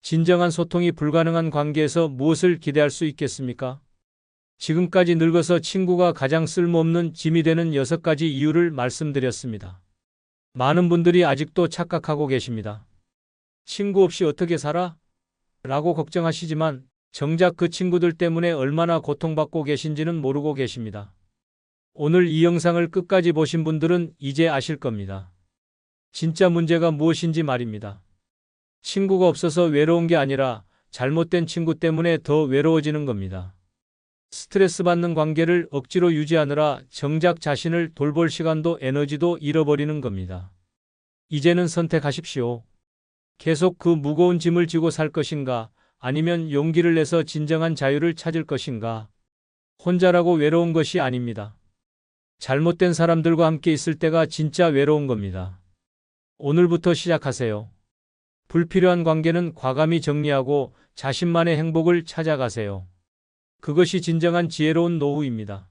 진정한 소통이 불가능한 관계에서 무엇을 기대할 수 있겠습니까? 지금까지 늙어서 친구가 가장 쓸모없는 짐이 되는 6가지 이유를 말씀드렸습니다. 많은 분들이 아직도 착각하고 계십니다. 친구 없이 어떻게 살아? 라고 걱정하시지만 정작 그 친구들 때문에 얼마나 고통받고 계신지는 모르고 계십니다. 오늘 이 영상을 끝까지 보신 분들은 이제 아실 겁니다. 진짜 문제가 무엇인지 말입니다. 친구가 없어서 외로운 게 아니라 잘못된 친구 때문에 더 외로워지는 겁니다. 스트레스 받는 관계를 억지로 유지하느라 정작 자신을 돌볼 시간도 에너지도 잃어버리는 겁니다. 이제는 선택하십시오. 계속 그 무거운 짐을 지고 살 것인가, 아니면 용기를 내서 진정한 자유를 찾을 것인가. 혼자라고 외로운 것이 아닙니다. 잘못된 사람들과 함께 있을 때가 진짜 외로운 겁니다. 오늘부터 시작하세요. 불필요한 관계는 과감히 정리하고 자신만의 행복을 찾아가세요. 그것이 진정한 지혜로운 노후입니다.